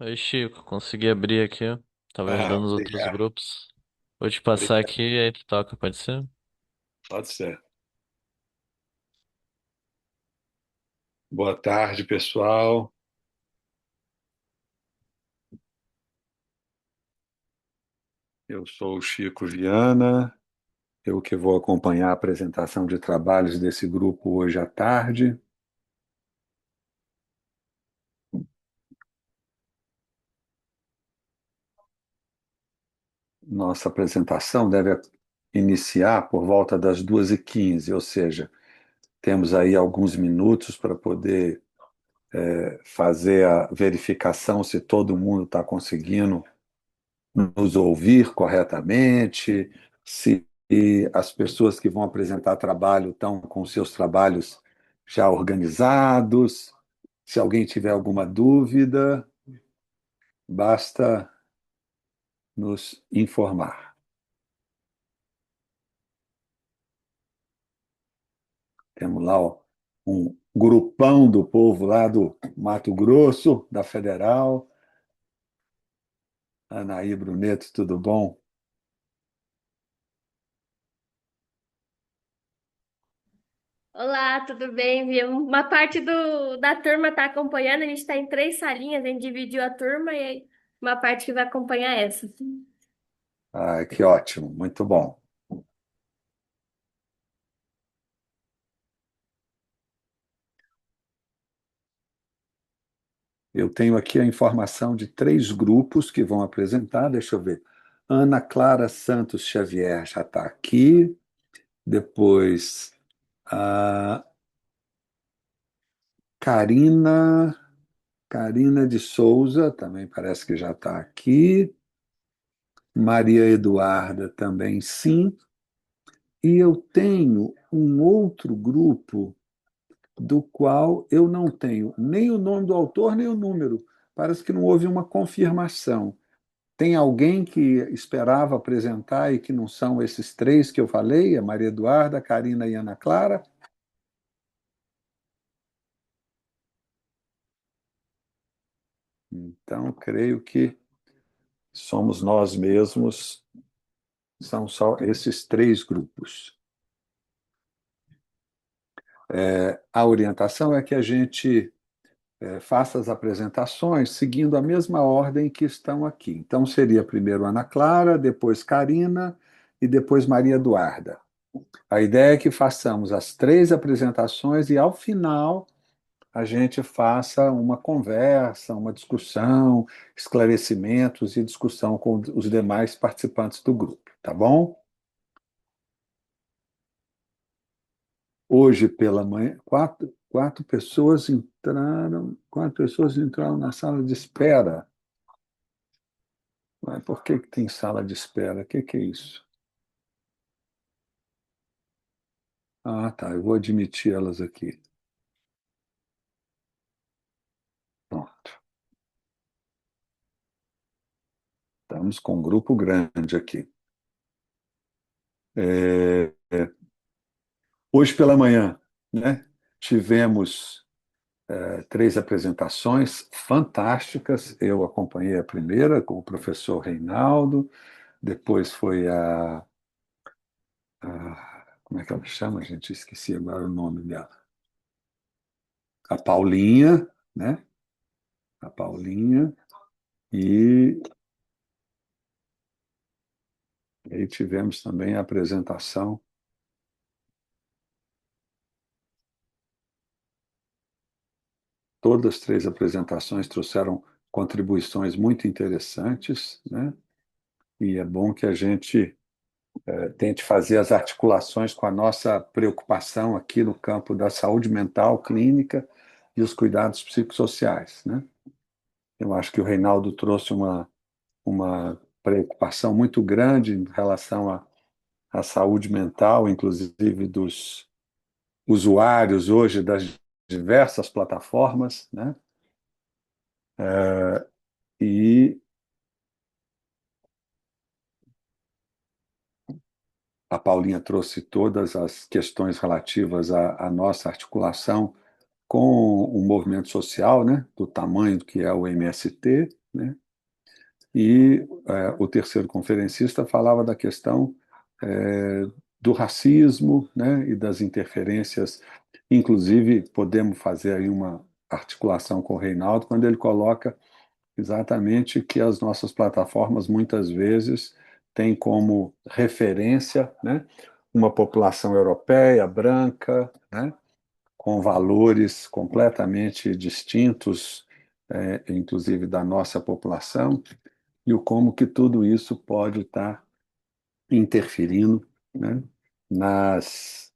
Oi, Chico, consegui abrir aqui, ó. Tava Ah, ajudando os outros obrigado. grupos. Vou te passar Obrigado. aqui e aí tu toca, pode ser? Pode ser. Boa tarde, pessoal. Eu sou o Chico Viana. Eu que vou acompanhar a apresentação de trabalhos desse grupo hoje à tarde. Nossa apresentação deve iniciar por volta das 2h15, ou seja, temos aí alguns minutos para poder fazer a verificação se todo mundo está conseguindo nos ouvir corretamente, se as pessoas que vão apresentar trabalho estão com seus trabalhos já organizados. Se alguém tiver alguma dúvida, basta nos informar. Temos lá ó, um grupão do povo lá do Mato Grosso, da Federal. Anaí Bruneto, tudo bom? Olá, tudo bem, viu? Uma parte da turma está acompanhando, a gente está em três salinhas, a gente dividiu a turma e aí uma parte que vai acompanhar essa. Ah, que ótimo, muito bom. Eu tenho aqui a informação de três grupos que vão apresentar. Deixa eu ver. Ana Clara Santos Xavier já está aqui. Depois, a Karina, Karina de Souza também parece que já está aqui. Maria Eduarda também sim. E eu tenho um outro grupo do qual eu não tenho nem o nome do autor, nem o número. Parece que não houve uma confirmação. Tem alguém que esperava apresentar e que não são esses três que eu falei, a Maria Eduarda, a Karina e a Ana Clara? Então, creio que somos nós mesmos, são só esses três grupos. A orientação é que a gente faça as apresentações seguindo a mesma ordem que estão aqui. Então, seria primeiro Ana Clara, depois Karina e depois Maria Eduarda. A ideia é que façamos as três apresentações e, ao final, a gente faça uma conversa, uma discussão, esclarecimentos e discussão com os demais participantes do grupo, tá bom? Hoje pela manhã, quatro pessoas entraram na sala de espera. Mas por que que tem sala de espera? O que que é isso? Ah, tá, eu vou admitir elas aqui. Pronto. Estamos com um grupo grande aqui. É, hoje pela manhã, né, tivemos três apresentações fantásticas. Eu acompanhei a primeira com o professor Reinaldo, depois foi como é que ela chama, gente? Esqueci agora o nome dela. A Paulinha, né? A Paulinha, e aí tivemos também a apresentação. Todas as três apresentações trouxeram contribuições muito interessantes, né? E é bom que a gente tente fazer as articulações com a nossa preocupação aqui no campo da saúde mental, clínica e os cuidados psicossociais, né? Eu acho que o Reinaldo trouxe uma preocupação muito grande em relação à saúde mental, inclusive dos usuários hoje das diversas plataformas, né? E a Paulinha trouxe todas as questões relativas à nossa articulação com o movimento social, né, do tamanho que é o MST, né? E o terceiro conferencista falava da questão do racismo, né, e das interferências. Inclusive, podemos fazer aí uma articulação com o Reinaldo, quando ele coloca exatamente que as nossas plataformas, muitas vezes, têm como referência, né, uma população europeia, branca, né, com valores completamente distintos, inclusive da nossa população, e o como que tudo isso pode estar interferindo, né, nas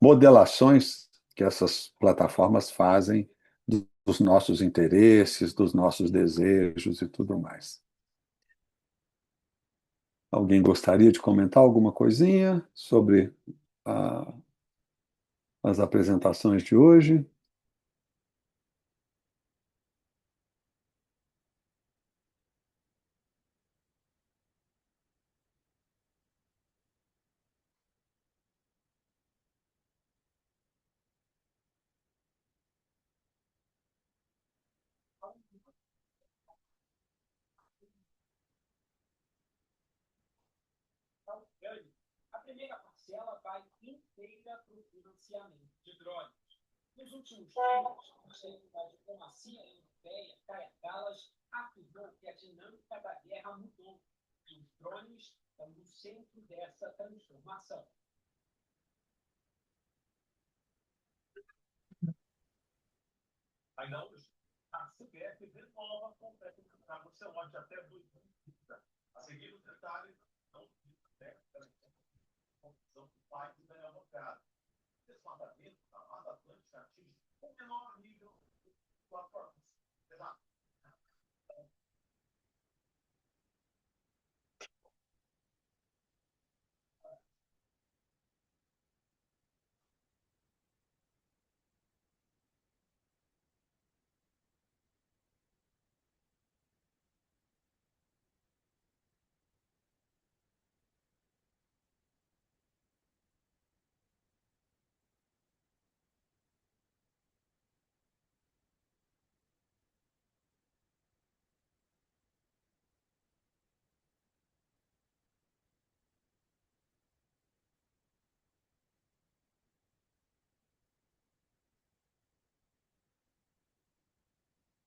modelações que essas plataformas fazem dos nossos interesses, dos nossos desejos e tudo mais. Alguém gostaria de comentar alguma coisinha sobre a, as apresentações de hoje?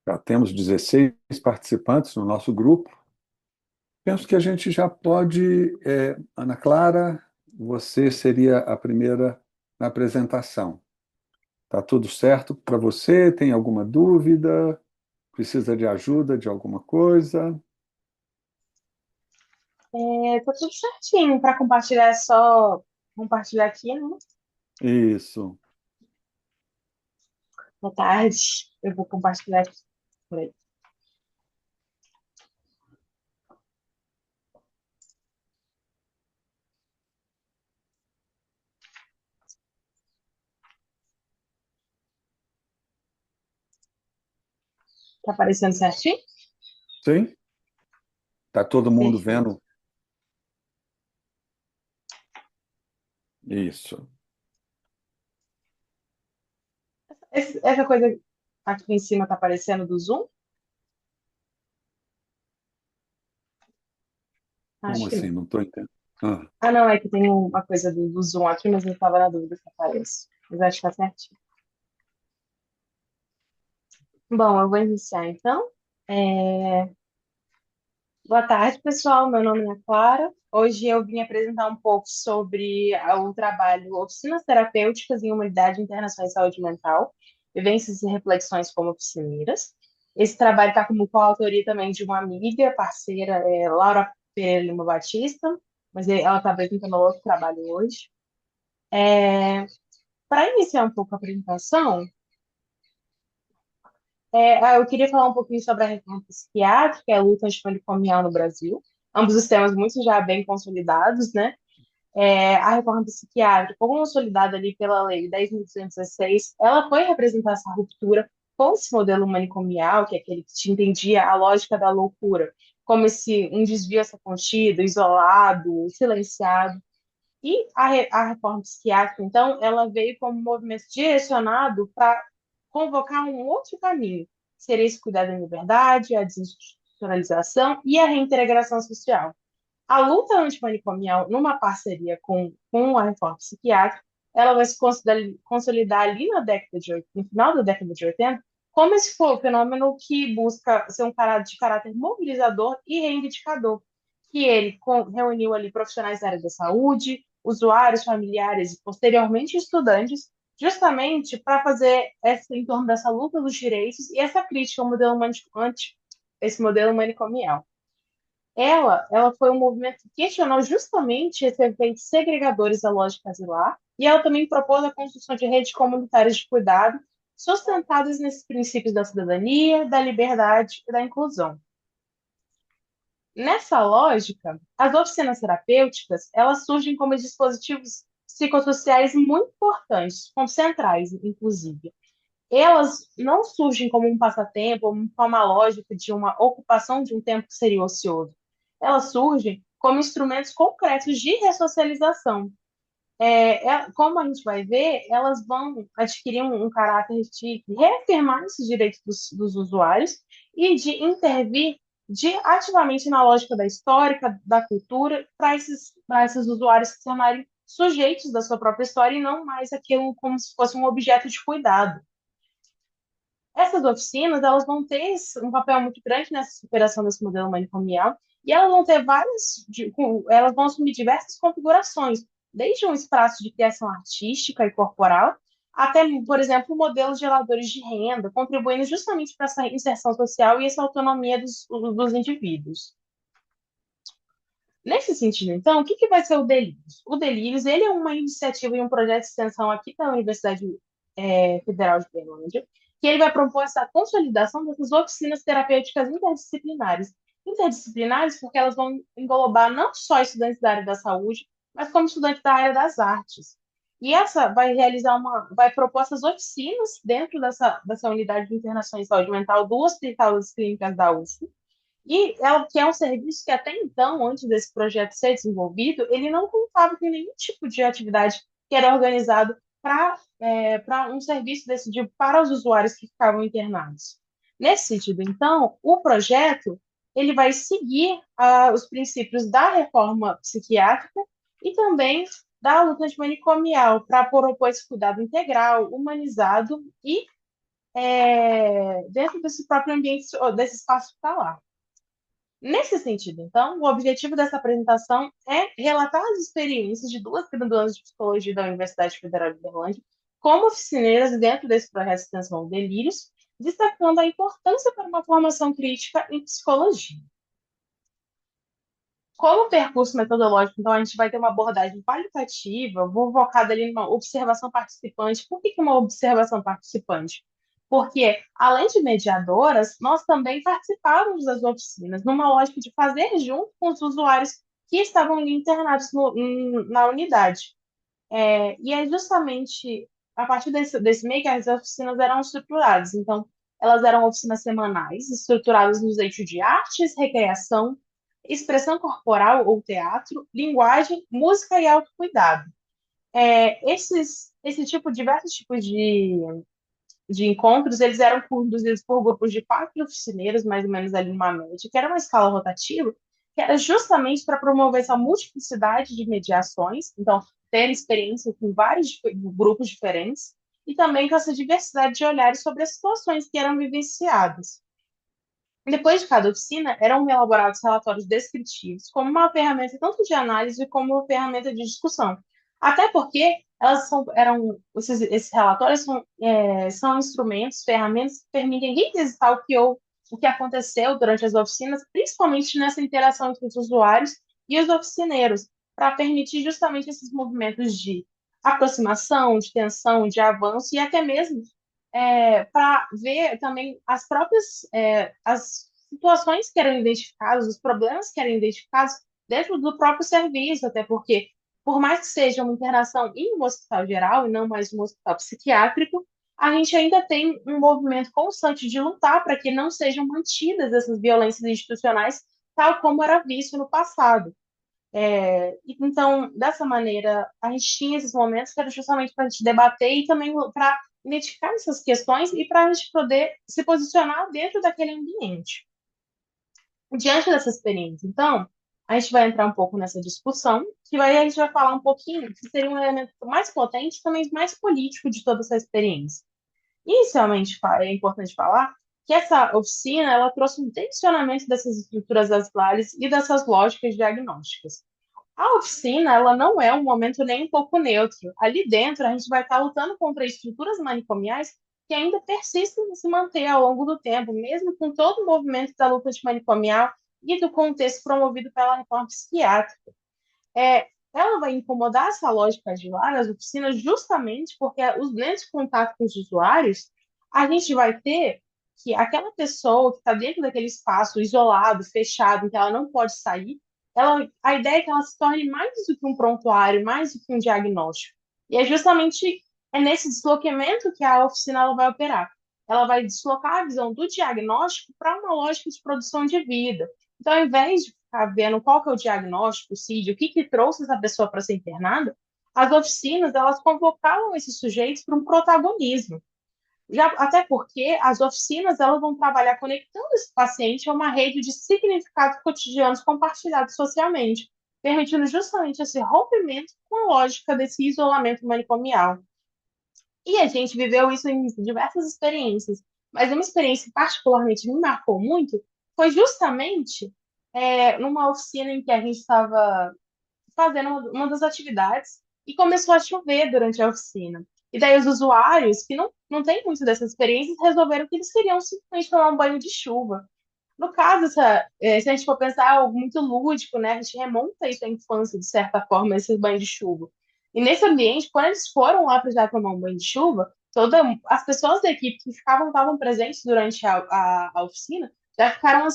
Já temos 16 participantes no nosso grupo. Penso que a gente já pode. Ana Clara, você seria a primeira na apresentação. Tá tudo certo para você? Tem alguma dúvida? Precisa de ajuda de alguma coisa? Tá tudo certinho. Para compartilhar é só compartilhar aqui, né? Isso. Boa tarde. Eu vou compartilhar aqui por aí. Tá aparecendo certinho? Sim? Tá todo mundo Perfeito. vendo? Isso. Essa coisa aqui em cima tá aparecendo do Zoom? Como Acho que assim? não. Não estou entendendo. Ah, Não, é que tem uma coisa do Zoom aqui, mas eu estava na dúvida se aparece. Mas acho que tá certinho. Bom, eu vou iniciar então. É, Boa tarde, pessoal. Meu nome é Clara. Hoje eu vim apresentar um pouco sobre o trabalho Oficinas Terapêuticas em Humanidade Internacional em Saúde Mental, Vivências e Reflexões como Oficineiras. Esse trabalho está como coautoria também de uma amiga, parceira, Laura Pereira Lima Batista, mas ela está apresentando outro trabalho hoje. Para iniciar um pouco a apresentação, eu queria falar um pouquinho sobre a reforma psiquiátrica e a luta antimanicomial no Brasil. Ambos os temas muito já bem consolidados, né? A reforma psiquiátrica, como consolidada ali pela Lei 10.216, ela foi representar essa ruptura com esse modelo manicomial, que é aquele que te entendia a lógica da loucura, como um desvio a ser contido, isolado, silenciado. E a reforma psiquiátrica, então, ela veio como um movimento direcionado para convocar um outro caminho. Seria esse cuidado em liberdade, a institucionalização e a reintegração social. A luta antimanicomial, numa parceria com a reforma psiquiátrica, ela vai se consolidar ali no final da década de 80, como esse fenômeno que busca ser de caráter mobilizador e reivindicador, que ele reuniu ali profissionais da área da saúde, usuários, familiares e, posteriormente, estudantes, justamente para fazer em torno dessa luta dos direitos e essa crítica ao modelo esse modelo manicomial. Ela foi um movimento que questionou justamente esses efeitos segregadores da lógica asilar, e ela também propôs a construção de redes comunitárias de cuidado sustentadas nesses princípios da cidadania, da liberdade e da inclusão. Nessa lógica, as oficinas terapêuticas, elas surgem como dispositivos psicossociais muito importantes, como centrais, inclusive. Elas não surgem como um passatempo, ou como uma lógica de uma ocupação de um tempo que seria ocioso. Elas surgem como instrumentos concretos de ressocialização. Como a gente vai ver, elas vão adquirir um caráter de reafirmar esses direitos dos usuários e de intervir ativamente na lógica da história, da cultura, para esses usuários se tornarem sujeitos da sua própria história e não mais aquilo como se fosse um objeto de cuidado. Essas oficinas, elas vão ter um papel muito grande nessa superação desse modelo manicomial, e elas vão ter elas vão assumir diversas configurações, desde um espaço de criação artística e corporal, até, por exemplo, modelos geradores de renda, contribuindo justamente para essa inserção social e essa autonomia dos indivíduos. Nesse sentido, então, o que vai ser o Delírios? O Delírios, ele é uma iniciativa e um projeto de extensão aqui da Universidade Federal de Berlândia, que ele vai propor essa consolidação dessas oficinas terapêuticas interdisciplinares. Interdisciplinares porque elas vão englobar não só estudantes da área da saúde, mas como estudantes da área das artes. E essa vai propor essas oficinas dentro dessa unidade de internação em saúde mental do Hospital das Clínicas da USP, e que é um serviço que até então, antes desse projeto ser desenvolvido, ele não contava com nenhum tipo de atividade que era organizado para um serviço desse tipo para os usuários que ficavam internados. Nesse sentido, então, o projeto ele vai seguir os princípios da reforma psiquiátrica e também da luta antimanicomial para propor esse cuidado integral, humanizado e dentro desse próprio ambiente, desse espaço hospitalar. Nesse sentido, então, o objetivo dessa apresentação é relatar as experiências de duas graduandas de psicologia da Universidade Federal de Berlândia como oficineiras dentro desse projeto de extensão Delírios, destacando a importância para uma formação crítica em psicologia. Como percurso metodológico, então, a gente vai ter uma abordagem qualitativa, vou focar ali numa observação participante. Por que uma observação participante? Porque, além de mediadoras, nós também participávamos das oficinas, numa lógica de fazer junto com os usuários que estavam ali internados na unidade. E é justamente a partir desse meio que as oficinas eram estruturadas. Então, elas eram oficinas semanais, estruturadas nos eixos de artes, recreação, expressão corporal ou teatro, linguagem, música e autocuidado. Diversos tipos de encontros, eles eram conduzidos por grupos de 4 oficineiros, mais ou menos ali numa média, que era uma escala rotativa, que era justamente para promover essa multiplicidade de mediações, então, ter experiência com vários grupos diferentes, e também com essa diversidade de olhares sobre as situações que eram vivenciadas. Depois de cada oficina, eram elaborados relatórios descritivos, como uma ferramenta tanto de análise como uma ferramenta de discussão. Até porque esses relatórios são instrumentos, ferramentas que permitem revisitar o que aconteceu durante as oficinas, principalmente nessa interação entre os usuários e os oficineiros, para permitir justamente esses movimentos de aproximação, de tensão, de avanço e até mesmo para ver também as situações que eram identificadas, os problemas que eram identificados dentro do próprio serviço, até porque, por mais que seja uma internação em um hospital geral e não mais um hospital psiquiátrico, a gente ainda tem um movimento constante de lutar para que não sejam mantidas essas violências institucionais, tal como era visto no passado. Então, dessa maneira, a gente tinha esses momentos que era justamente para a gente debater e também para identificar essas questões e para a gente poder se posicionar dentro daquele ambiente. Diante dessa experiência, então, a gente vai entrar um pouco nessa discussão, que vai, a gente vai falar um pouquinho que seria um elemento mais potente e também mais político de toda essa experiência. Inicialmente, é importante falar que essa oficina ela trouxe um tensionamento dessas estruturas asulares e dessas lógicas diagnósticas. A oficina, ela não é um momento nem um pouco neutro. Ali dentro, a gente vai estar lutando contra estruturas manicomiais que ainda persistem em se manter ao longo do tempo, mesmo com todo o movimento da luta antimanicomial e do contexto promovido pela reforma psiquiátrica. Ela vai incomodar essa lógica de lá nas oficinas justamente porque nesse contato com os usuários, a gente vai ter que aquela pessoa que está dentro daquele espaço isolado, fechado, em que ela não pode sair, a ideia é que ela se torne mais do que um prontuário, mais do que um diagnóstico. E é justamente nesse deslocamento que a oficina ela vai operar. Ela vai deslocar a visão do diagnóstico para uma lógica de produção de vida. Então, ao invés de ficar vendo qual que é o diagnóstico, o CID, o que que trouxe essa pessoa para ser internada, as oficinas elas convocavam esses sujeitos para um protagonismo. Até porque as oficinas elas vão trabalhar conectando esse paciente a uma rede de significados cotidianos compartilhados socialmente, permitindo justamente esse rompimento com a lógica desse isolamento manicomial. E a gente viveu isso em diversas experiências, mas uma experiência que particularmente me marcou muito foi justamente numa oficina em que a gente estava fazendo uma das atividades e começou a chover durante a oficina. E daí os usuários, que não têm muito dessas experiências, resolveram que eles queriam simplesmente tomar um banho de chuva. No caso, se a gente for pensar algo muito lúdico, né, a gente remonta isso à infância, de certa forma, esses banhos de chuva. E nesse ambiente, quando eles foram lá para já tomar um banho de chuva, as pessoas da equipe que estavam presentes durante a oficina já ficaram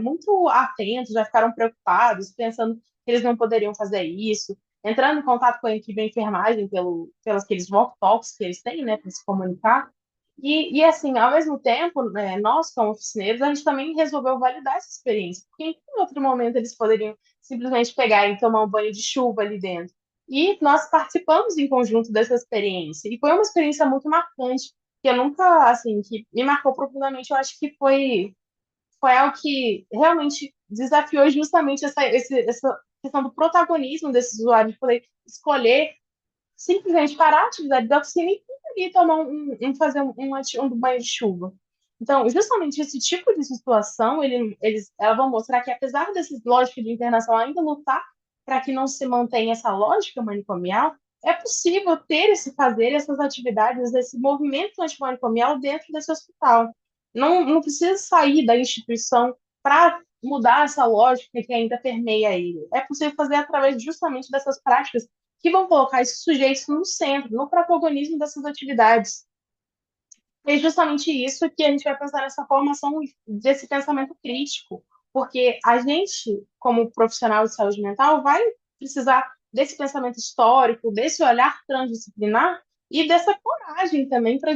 muito atentos, já ficaram preocupados, pensando que eles não poderiam fazer isso, entrando em contato com a equipe da enfermagem pelos aqueles walk-talks que eles têm, né, para se comunicar. Assim, ao mesmo tempo, né, nós, como oficineiros, a gente também resolveu validar essa experiência, porque em que outro momento eles poderiam simplesmente pegar e tomar um banho de chuva ali dentro. E nós participamos em conjunto dessa experiência, e foi uma experiência muito marcante, que eu nunca, assim, que me marcou profundamente, eu acho que foi algo que realmente desafiou justamente essa questão do protagonismo desses usuários, de poder escolher simplesmente parar a atividade da oficina e tomar fazer um banho de chuva. Então, justamente esse tipo de situação, elas vão mostrar que, apesar dessas lógicas de internação ainda lutar para que não se mantenha essa lógica manicomial, é possível fazer essas atividades, esse movimento antimanicomial dentro desse hospital. Não precisa sair da instituição para mudar essa lógica que ainda permeia ele. É possível fazer através justamente dessas práticas que vão colocar esses sujeitos no centro, no protagonismo dessas atividades. E é justamente isso que a gente vai pensar nessa formação desse pensamento crítico, porque a gente, como profissional de saúde mental, vai precisar desse pensamento histórico, desse olhar transdisciplinar e dessa coragem também para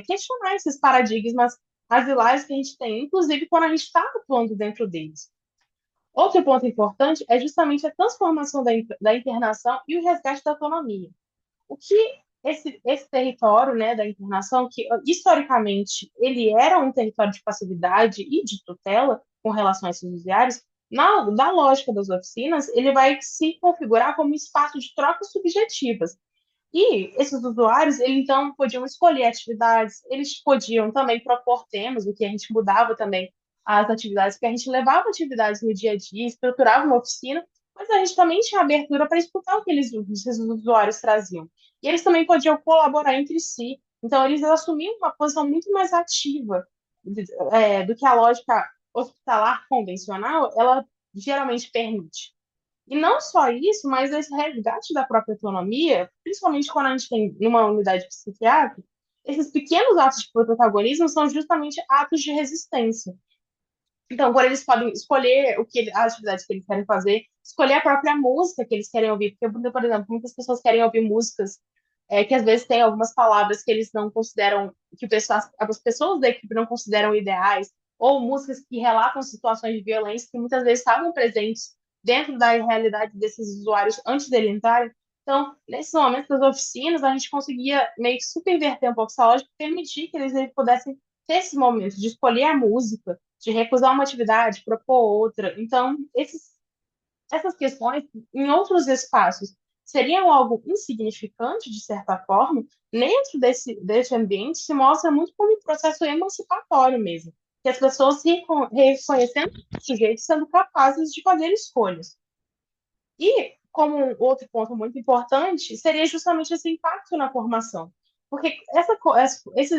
questionar esses paradigmas asilares que a gente tem, inclusive quando a gente está atuando dentro deles. Outro ponto importante é justamente a transformação da internação e o resgate da autonomia. O que esse território, né, da internação, que historicamente ele era um território de passividade e de tutela com relação a esses usuários, da lógica das oficinas, ele vai se configurar como um espaço de trocas subjetivas. E esses usuários, eles então podiam escolher atividades, eles podiam também propor temas, o que a gente mudava também as atividades, porque a gente levava atividades no dia a dia, estruturava uma oficina, mas a gente também tinha abertura para escutar o que esses usuários traziam. E eles também podiam colaborar entre si. Então, eles assumiam uma posição muito mais ativa do que a lógica hospitalar convencional, ela geralmente permite. E não só isso, mas esse resgate da própria autonomia, principalmente quando a gente tem numa unidade psiquiátrica, esses pequenos atos de protagonismo são justamente atos de resistência. Então, agora eles podem escolher as atividades que eles querem fazer, escolher a própria música que eles querem ouvir. Porque, por exemplo, muitas pessoas querem ouvir músicas que às vezes têm algumas palavras que eles não consideram, as pessoas da equipe não consideram ideais, ou músicas que relatam situações de violência que muitas vezes estavam presentes dentro da realidade desses usuários antes dele entrarem. Então, nesses momentos das oficinas, a gente conseguia meio que subverter um pouco essa lógica e permitir que eles pudessem ter esse momento de escolher a música, de recusar uma atividade, propor outra. Então, essas questões, em outros espaços, seriam algo insignificante, de certa forma, dentro desse ambiente se mostra muito como um processo emancipatório mesmo, que as pessoas se reconhecendo sujeitos sendo capazes de fazer escolhas. E, como um outro ponto muito importante, seria justamente esse impacto na formação. Porque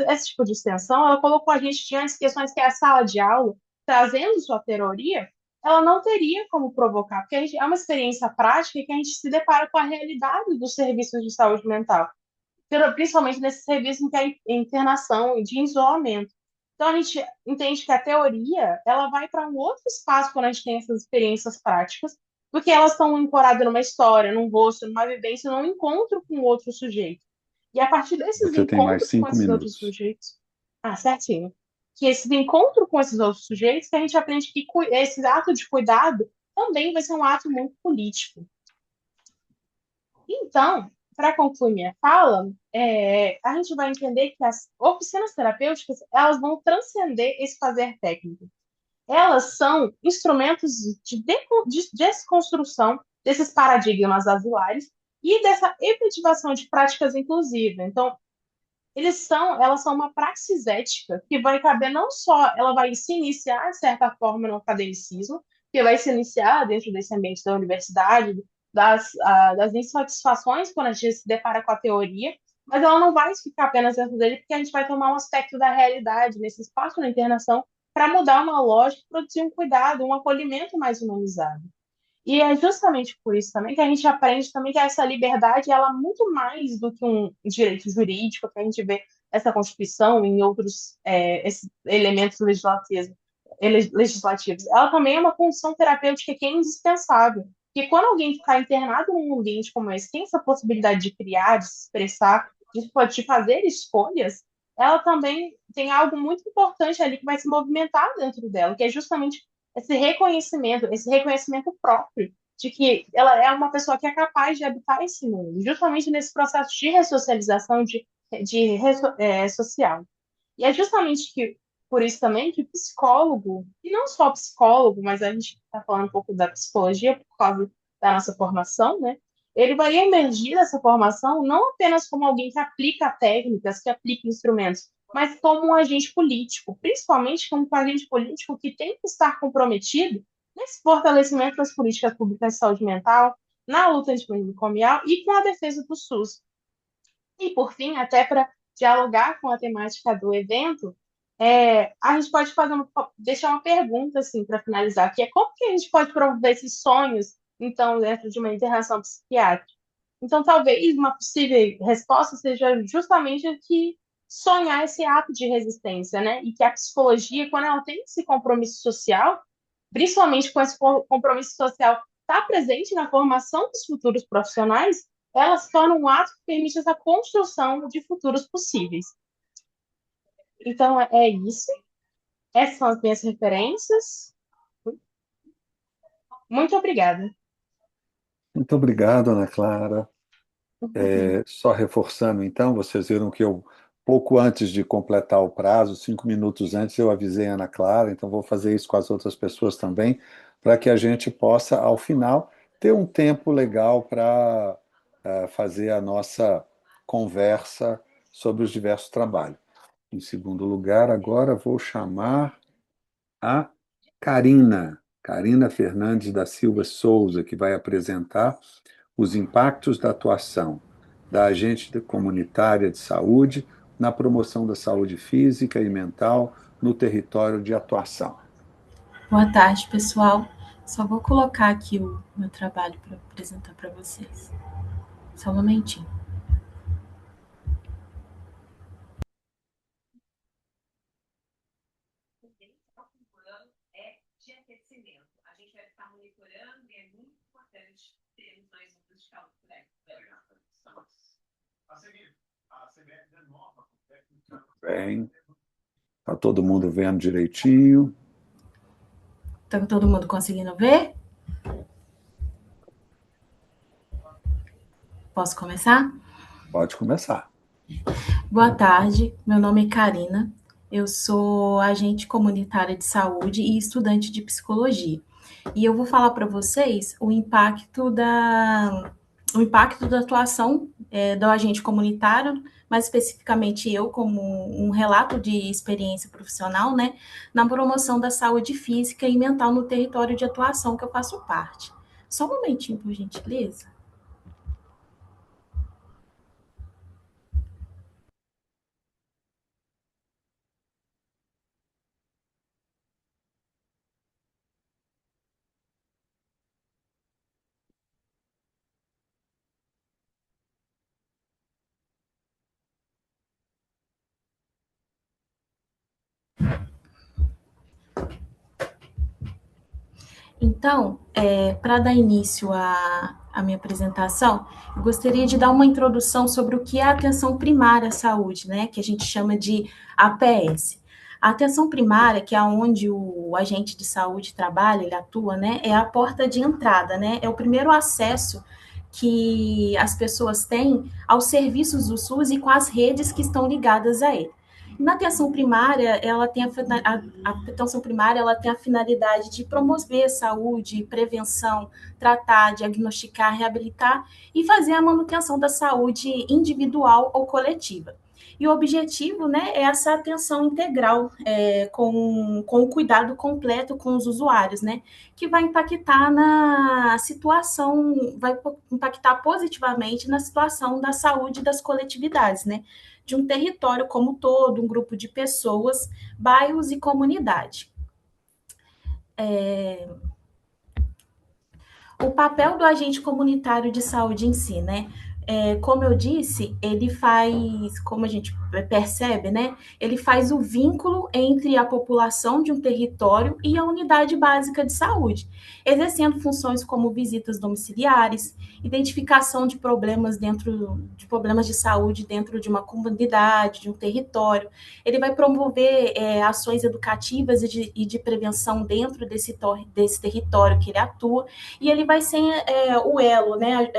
esse tipo de extensão, ela colocou a gente diante de questões que a sala de aula, trazendo sua teoria, ela não teria como provocar, porque é uma experiência prática que a gente se depara com a realidade dos serviços de saúde mental, principalmente nesse serviço em que é internação e de isolamento. Então, a gente entende que a teoria ela vai para um outro espaço quando a gente tem essas experiências práticas, porque elas estão ancoradas numa história, num rosto, numa vivência, num encontro com outro sujeito. E a partir desses Você tem mais encontros com 5 esses outros minutos. sujeitos, certinho, que esse encontro com esses outros sujeitos, que a gente aprende que esse ato de cuidado também vai ser um ato muito político. Então, para concluir minha fala, a gente vai entender que as oficinas terapêuticas elas vão transcender esse fazer técnico. Elas são instrumentos de desconstrução desses paradigmas asilares e dessa efetivação de práticas inclusivas. Então, elas são uma praxis ética que vai caber não só, ela vai se iniciar, de certa forma, no academicismo, que vai se iniciar dentro desse ambiente da universidade, das insatisfações quando a gente se depara com a teoria, mas ela não vai ficar apenas dentro dele, porque a gente vai tomar um aspecto da realidade nesse espaço da internação para mudar uma lógica, produzir um cuidado, um acolhimento mais humanizado. E é justamente por isso também que a gente aprende também que essa liberdade ela é muito mais do que um direito jurídico, que a gente vê essa Constituição em outros esses elementos legislativos. Ela também é uma função terapêutica que é indispensável. Porque quando alguém ficar internado num ambiente como esse, tem essa possibilidade de criar, de se expressar, de fazer escolhas, ela também tem algo muito importante ali que vai se movimentar dentro dela, que é justamente esse reconhecimento próprio de que ela é uma pessoa que é capaz de habitar esse mundo, justamente nesse processo de ressocialização social. E é justamente por isso também que o psicólogo, e não só o psicólogo, mas a gente está falando um pouco da psicologia por causa da nossa formação, né? Ele vai emergir dessa formação não apenas como alguém que aplica técnicas, que aplica instrumentos, mas como um agente político, principalmente como um agente político que tem que estar comprometido nesse fortalecimento das políticas públicas de saúde mental, na luta antimanicomial e com a defesa do SUS. E, por fim, até para dialogar com a temática do evento, a gente pode deixar uma pergunta assim, para finalizar, que é como que a gente pode promover esses sonhos, então, dentro de uma internação psiquiátrica? Então, talvez uma possível resposta seja justamente que sonhar esse ato de resistência, né? E que a psicologia, quando ela tem esse compromisso social, principalmente com esse compromisso social está presente na formação dos futuros profissionais, ela se torna um ato que permite essa construção de futuros possíveis. Então, é isso. Essas são as minhas referências. Muito obrigada. Muito obrigado, Ana Clara. Só reforçando, então, vocês viram que eu, pouco antes de completar o prazo, 5 minutos antes, eu avisei a Ana Clara, então vou fazer isso com as outras pessoas também, para que a gente possa, ao final, ter um tempo legal para fazer a nossa conversa sobre os diversos trabalhos. Em segundo lugar, agora vou chamar a Carina Fernandes da Silva Souza, que vai apresentar os impactos da atuação da agente comunitária de saúde na promoção da saúde física e mental no território de atuação. Boa tarde, pessoal. Só vou colocar aqui o meu trabalho para apresentar para vocês. Só um momentinho. De aquecimento. A gente vai ficar monitorando e é muito importante termos mais um de calor por aí. A seguir, a CBF renova com técnica. Bem, está todo mundo vendo direitinho? Está todo mundo conseguindo ver? Posso começar? Pode começar. Boa tarde, meu nome é Carina, Eu sou agente comunitária de saúde e estudante de psicologia. E eu vou falar para vocês o impacto da atuação do agente comunitário, mais especificamente eu, como um relato de experiência profissional, né, na promoção da saúde física e mental no território de atuação que eu faço parte. Só um momentinho, por gentileza. Então, para dar início à minha apresentação, eu gostaria de dar uma introdução sobre o que é a atenção primária à saúde, né, que a gente chama de APS. A atenção primária, que é onde o agente de saúde trabalha, ele atua, né, é a porta de entrada, né, é o primeiro acesso que as pessoas têm aos serviços do SUS e com as redes que estão ligadas a ele. Na atenção primária, a atenção primária ela tem a finalidade de promover saúde, prevenção, tratar, diagnosticar, reabilitar e fazer a manutenção da saúde individual ou coletiva. E o objetivo, né, é essa atenção integral, com o cuidado completo com os usuários, né, que vai impactar na situação, vai impactar positivamente na situação da saúde das coletividades, né, de um território como todo, um grupo de pessoas, bairros e comunidade. O papel do agente comunitário de saúde em si, né? Como eu disse, ele faz, como a gente percebe, né? Ele faz o vínculo entre a população de um território e a unidade básica de saúde, exercendo funções como visitas domiciliares, identificação de problemas de saúde dentro de uma comunidade, de um território. Ele vai promover ações educativas e de prevenção dentro desse território que ele atua, e ele vai ser o elo, né,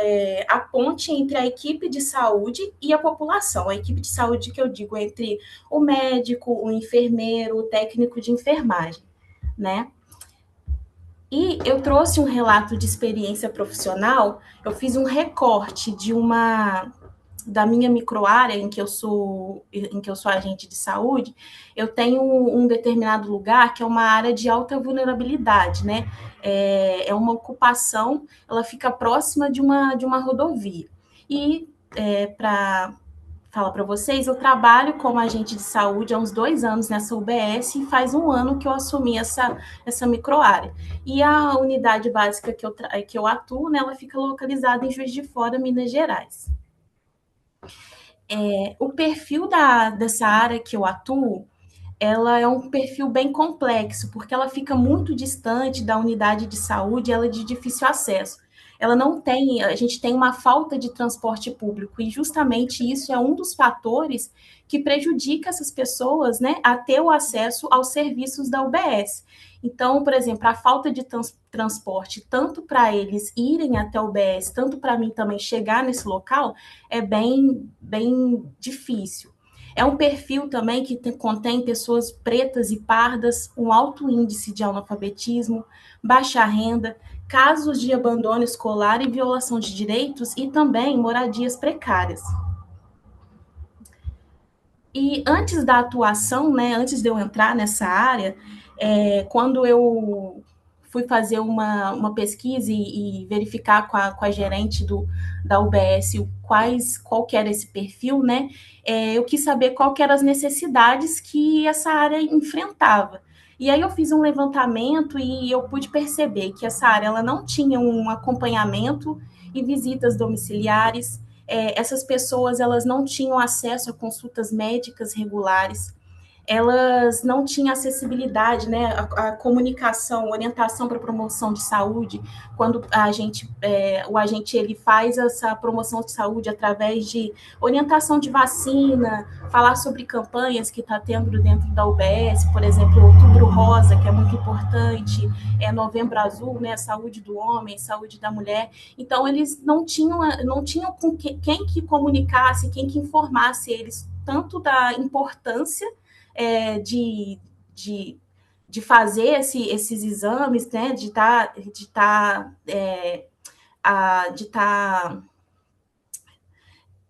a ponte entre a equipe de saúde e a população. A equipe de saúde que eu digo entre o médico, o enfermeiro, o técnico de enfermagem, né? E eu trouxe um relato de experiência profissional, eu fiz um recorte da minha microárea em que eu sou agente de saúde. Eu tenho um determinado lugar que é uma área de alta vulnerabilidade, né? É uma ocupação, ela fica próxima de uma rodovia. E para falar para vocês, eu trabalho como agente de saúde há uns 2 anos nessa UBS e faz 1 ano que eu assumi essa microárea. E a unidade básica que eu atuo, né, ela fica localizada em Juiz de Fora, Minas Gerais. O perfil dessa área que eu atuo, ela é um perfil bem complexo, porque ela fica muito distante da unidade de saúde, ela é de difícil acesso. A gente tem uma falta de transporte público, e justamente isso é um dos fatores que prejudica essas pessoas, né, a ter o acesso aos serviços da UBS. Então, por exemplo, a falta de transporte, tanto para eles irem até o UBS, tanto para mim também chegar nesse local, é bem, bem difícil. É um perfil também que contém pessoas pretas e pardas, um alto índice de analfabetismo, baixa renda, casos de abandono escolar e violação de direitos e também moradias precárias. E antes da atuação, né, antes de eu entrar nessa área, quando eu fui fazer uma pesquisa e verificar com a gerente da UBS qual que era esse perfil, né, eu quis saber qual que eram as necessidades que essa área enfrentava. E aí eu fiz um levantamento e eu pude perceber que essa área ela não tinha um acompanhamento e visitas domiciliares. Essas pessoas elas não tinham acesso a consultas médicas regulares, elas não tinham acessibilidade, né, a comunicação, orientação para promoção de saúde, quando o agente ele faz essa promoção de saúde através de orientação de vacina, falar sobre campanhas que está tendo dentro da UBS, por exemplo, Outubro Rosa, que é muito importante, Novembro Azul, né, saúde do homem, saúde da mulher. Então, eles não tinham com quem que comunicasse, quem que informasse eles, tanto da importância de, de fazer esses exames, né, de estar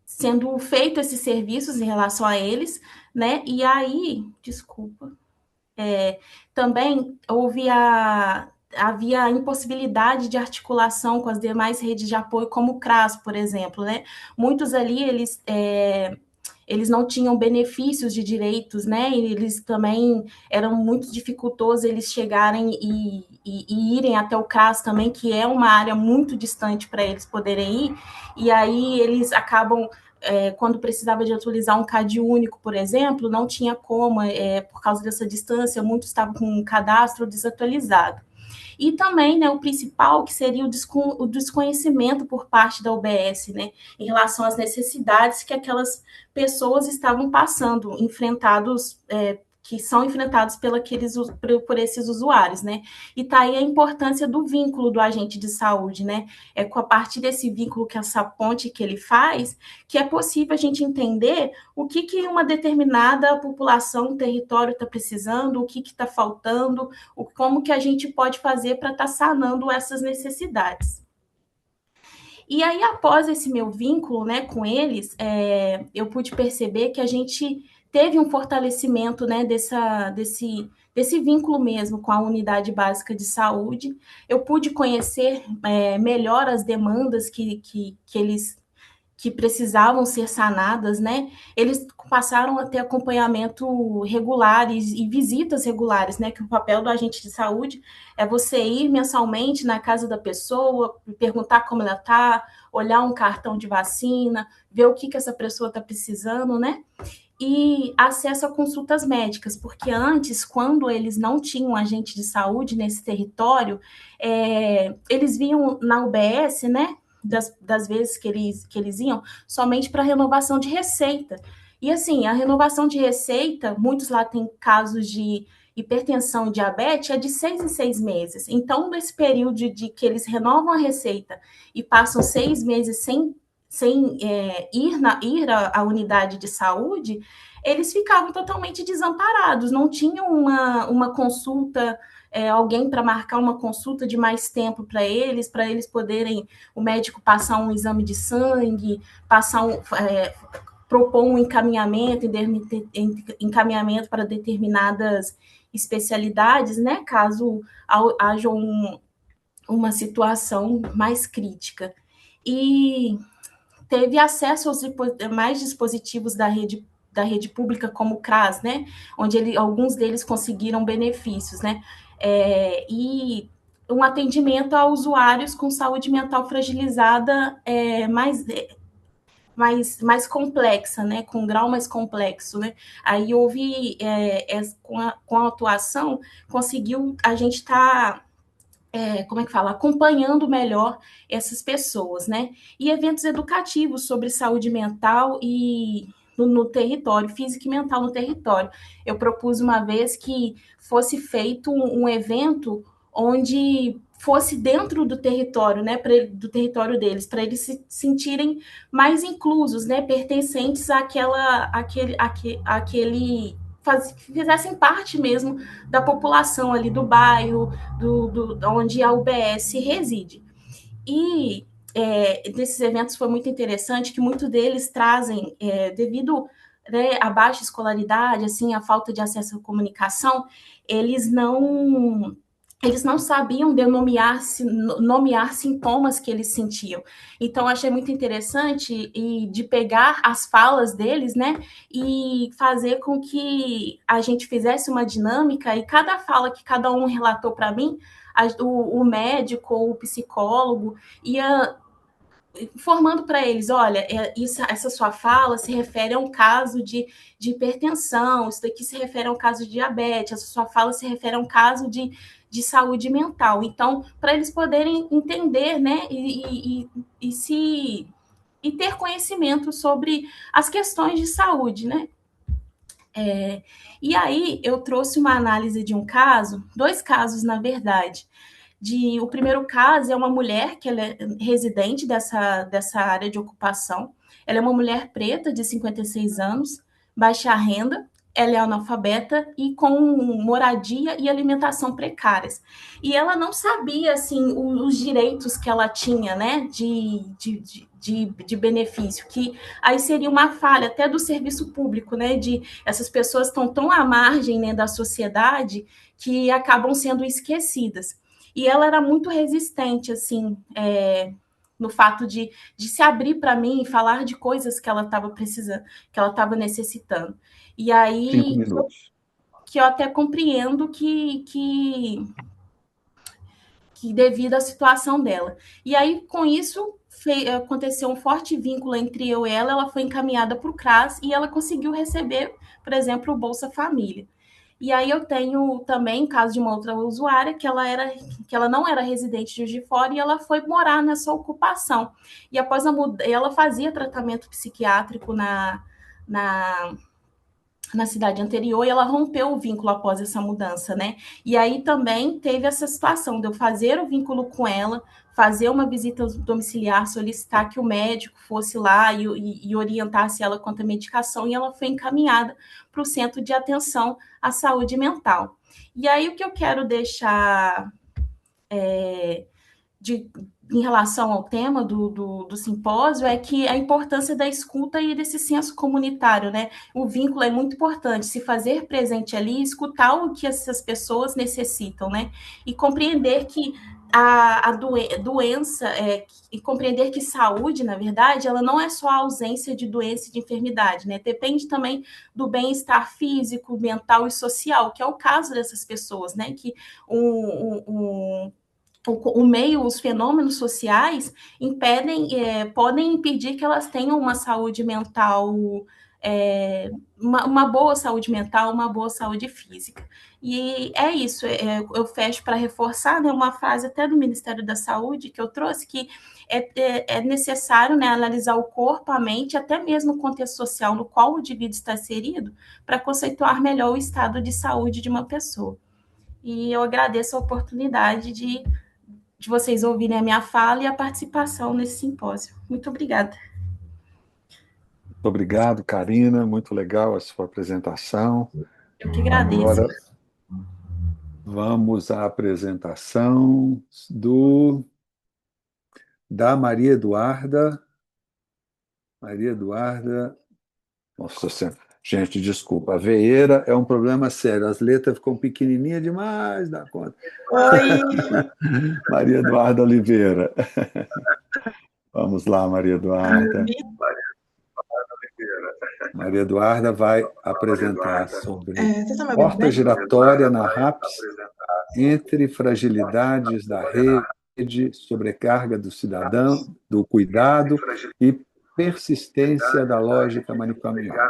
sendo feito esses serviços em relação a eles, né? E aí, desculpa, também havia a impossibilidade de articulação com as demais redes de apoio, como o CRAS, por exemplo, né? Muitos ali, eles não tinham benefícios de direitos, né? E eles também eram muito dificultosos eles chegarem e irem até o CRAS também, que é uma área muito distante para eles poderem ir, e aí eles acabam quando precisava de atualizar um CAD único, por exemplo, não tinha como, por causa dessa distância, muitos estavam com um cadastro desatualizado. E também, né, o principal, que seria o desconhecimento por parte da UBS, né, em relação às necessidades que aquelas pessoas estavam passando, que são enfrentados por esses usuários, né? E tá aí a importância do vínculo do agente de saúde, né? É com a partir desse vínculo, que essa ponte que ele faz, que é possível a gente entender o que uma determinada população, território está precisando, o que está faltando, como que a gente pode fazer para estar sanando essas necessidades. E aí, após esse meu vínculo, né, com eles, eu pude perceber que a gente teve um fortalecimento, né, desse vínculo mesmo com a unidade básica de saúde. Eu pude conhecer melhor as demandas que eles que precisavam ser sanadas, né? Eles passaram a ter acompanhamento regulares e visitas regulares, né? Que o papel do agente de saúde é você ir mensalmente na casa da pessoa, perguntar como ela está, olhar um cartão de vacina, ver o que essa pessoa está precisando, né? E acesso a consultas médicas, porque antes, quando eles não tinham agente de saúde nesse território, eles vinham na UBS, né? Das vezes que eles iam, somente para renovação de receita. E assim, a renovação de receita, muitos lá têm casos de hipertensão e diabetes, é de 6 em 6 meses. Então, nesse período de que eles renovam a receita e passam 6 meses sem ir à unidade de saúde, eles ficavam totalmente desamparados, não tinham uma consulta, alguém para marcar uma consulta de mais tempo para eles poderem, o médico passar um exame de sangue, propor um encaminhamento para determinadas especialidades, né, caso haja uma situação mais crítica. E teve acesso aos mais dispositivos da rede pública, como o CRAS, né? Onde alguns deles conseguiram benefícios, né? E um atendimento a usuários com saúde mental fragilizada mais complexa, né? Com um grau mais complexo, né? Aí houve, com a atuação, conseguiu a gente estar acompanhando melhor essas pessoas, né? E eventos educativos sobre saúde mental e no território, física e mental no território. Eu propus uma vez que fosse feito um evento onde fosse dentro do território, né, do território deles, para eles se sentirem mais inclusos, né, pertencentes àquele fizessem parte mesmo da população ali do bairro, onde a UBS reside. E desses eventos foi muito interessante que muitos deles trazem, devido, né, à baixa escolaridade, assim, a falta de acesso à comunicação, eles não sabiam nomear sintomas que eles sentiam. Então, achei muito interessante de pegar as falas deles, né, e fazer com que a gente fizesse uma dinâmica, e cada fala que cada um relatou para mim, o médico ou o psicólogo ia informando para eles, olha, essa sua fala se refere a um caso de hipertensão, isso daqui se refere a um caso de diabetes, essa sua fala se refere a um caso de saúde mental. Então, para eles poderem entender, né, e ter conhecimento sobre as questões de saúde, né? E aí eu trouxe uma análise de um caso, 2 casos, na verdade. O primeiro caso é uma mulher que ela é residente dessa área de ocupação. Ela é uma mulher preta de 56 anos, baixa renda. ela é analfabeta e com moradia e alimentação precárias. E ela não sabia, assim, os direitos que ela tinha, né, de benefício, que aí seria uma falha até do serviço público, né, de essas pessoas estão tão à margem, né, da sociedade que acabam sendo esquecidas. E ela era muito resistente, assim, no fato de se abrir para mim e falar de coisas que ela estava precisando, que ela estava necessitando. E 5 aí minutos. que eu até compreendo que devido à situação dela. E aí, com isso, aconteceu um forte vínculo entre eu e ela foi encaminhada para o CRAS e ela conseguiu receber, por exemplo, o Bolsa Família. E aí eu tenho também caso de uma outra usuária que ela não era residente de Juiz de Fora e ela foi morar nessa ocupação. E após ela fazia tratamento psiquiátrico na cidade anterior e ela rompeu o vínculo após essa mudança, né? E aí também teve essa situação de eu fazer o vínculo com ela, fazer uma visita domiciliar, solicitar que o médico fosse lá e orientasse ela quanto à medicação, e ela foi encaminhada para o Centro de Atenção à Saúde Mental. E aí o que eu quero deixar em relação ao tema do simpósio é que a importância da escuta e desse senso comunitário, né? O vínculo é muito importante, se fazer presente ali, escutar o que essas pessoas necessitam, né? E compreender que a doença, e compreender que saúde, na verdade, ela não é só a ausência de doença e de enfermidade, né? Depende também do bem-estar físico, mental e social, que é o caso dessas pessoas, né? Que o meio, os fenômenos sociais podem impedir que elas tenham uma saúde mental, uma boa saúde mental, uma boa saúde física. E é isso, eu fecho para reforçar, né, uma frase até do Ministério da Saúde que eu trouxe, que é necessário, né, analisar o corpo, a mente, até mesmo o contexto social no qual o indivíduo está inserido, para conceituar melhor o estado de saúde de uma pessoa. E eu agradeço a oportunidade de vocês ouvirem a minha fala e a participação nesse simpósio. Muito obrigada. Muito obrigado, Karina. Muito legal a sua apresentação. Eu que agradeço. Agora, vamos à apresentação da Maria Eduarda. Maria Eduarda. Nossa Senhora. Gente, desculpa. A veeira é um problema sério. As letras ficam pequenininhas demais da conta. Oi, Maria Eduarda Oliveira. Vamos lá, Maria Eduarda. Maria Eduarda vai apresentar sobre vocês estão me ouvindo porta bem? giratória na RAPS entre fragilidades da rede, sobrecarga do cidadão, do cuidado e persistência da lógica manicomial.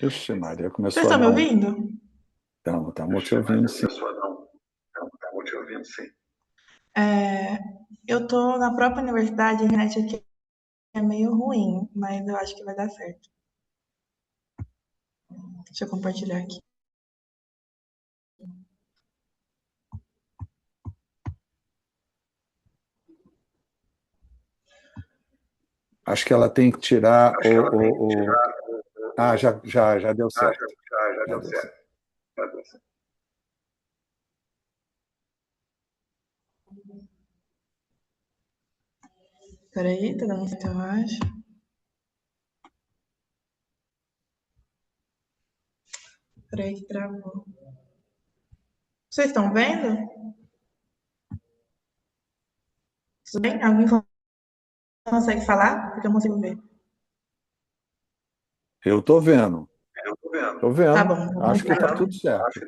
Ixi, Maria, começou Vocês a estão me dar ouvindo? Estamos te ouvindo, sim. Eu tô na própria universidade, a internet aqui é meio ruim, mas eu acho que vai dar certo. Deixa eu compartilhar aqui. Acho que ela tem que tirar Ah, já deu certo. Já deu certo. Peraí, tá dando certo, eu acho. Peraí que travou. Vocês estão vendo? Tudo bem? Alguém consegue falar? Porque eu não consigo ver. Eu estou vendo. Tá bom. Acho que está tudo certo.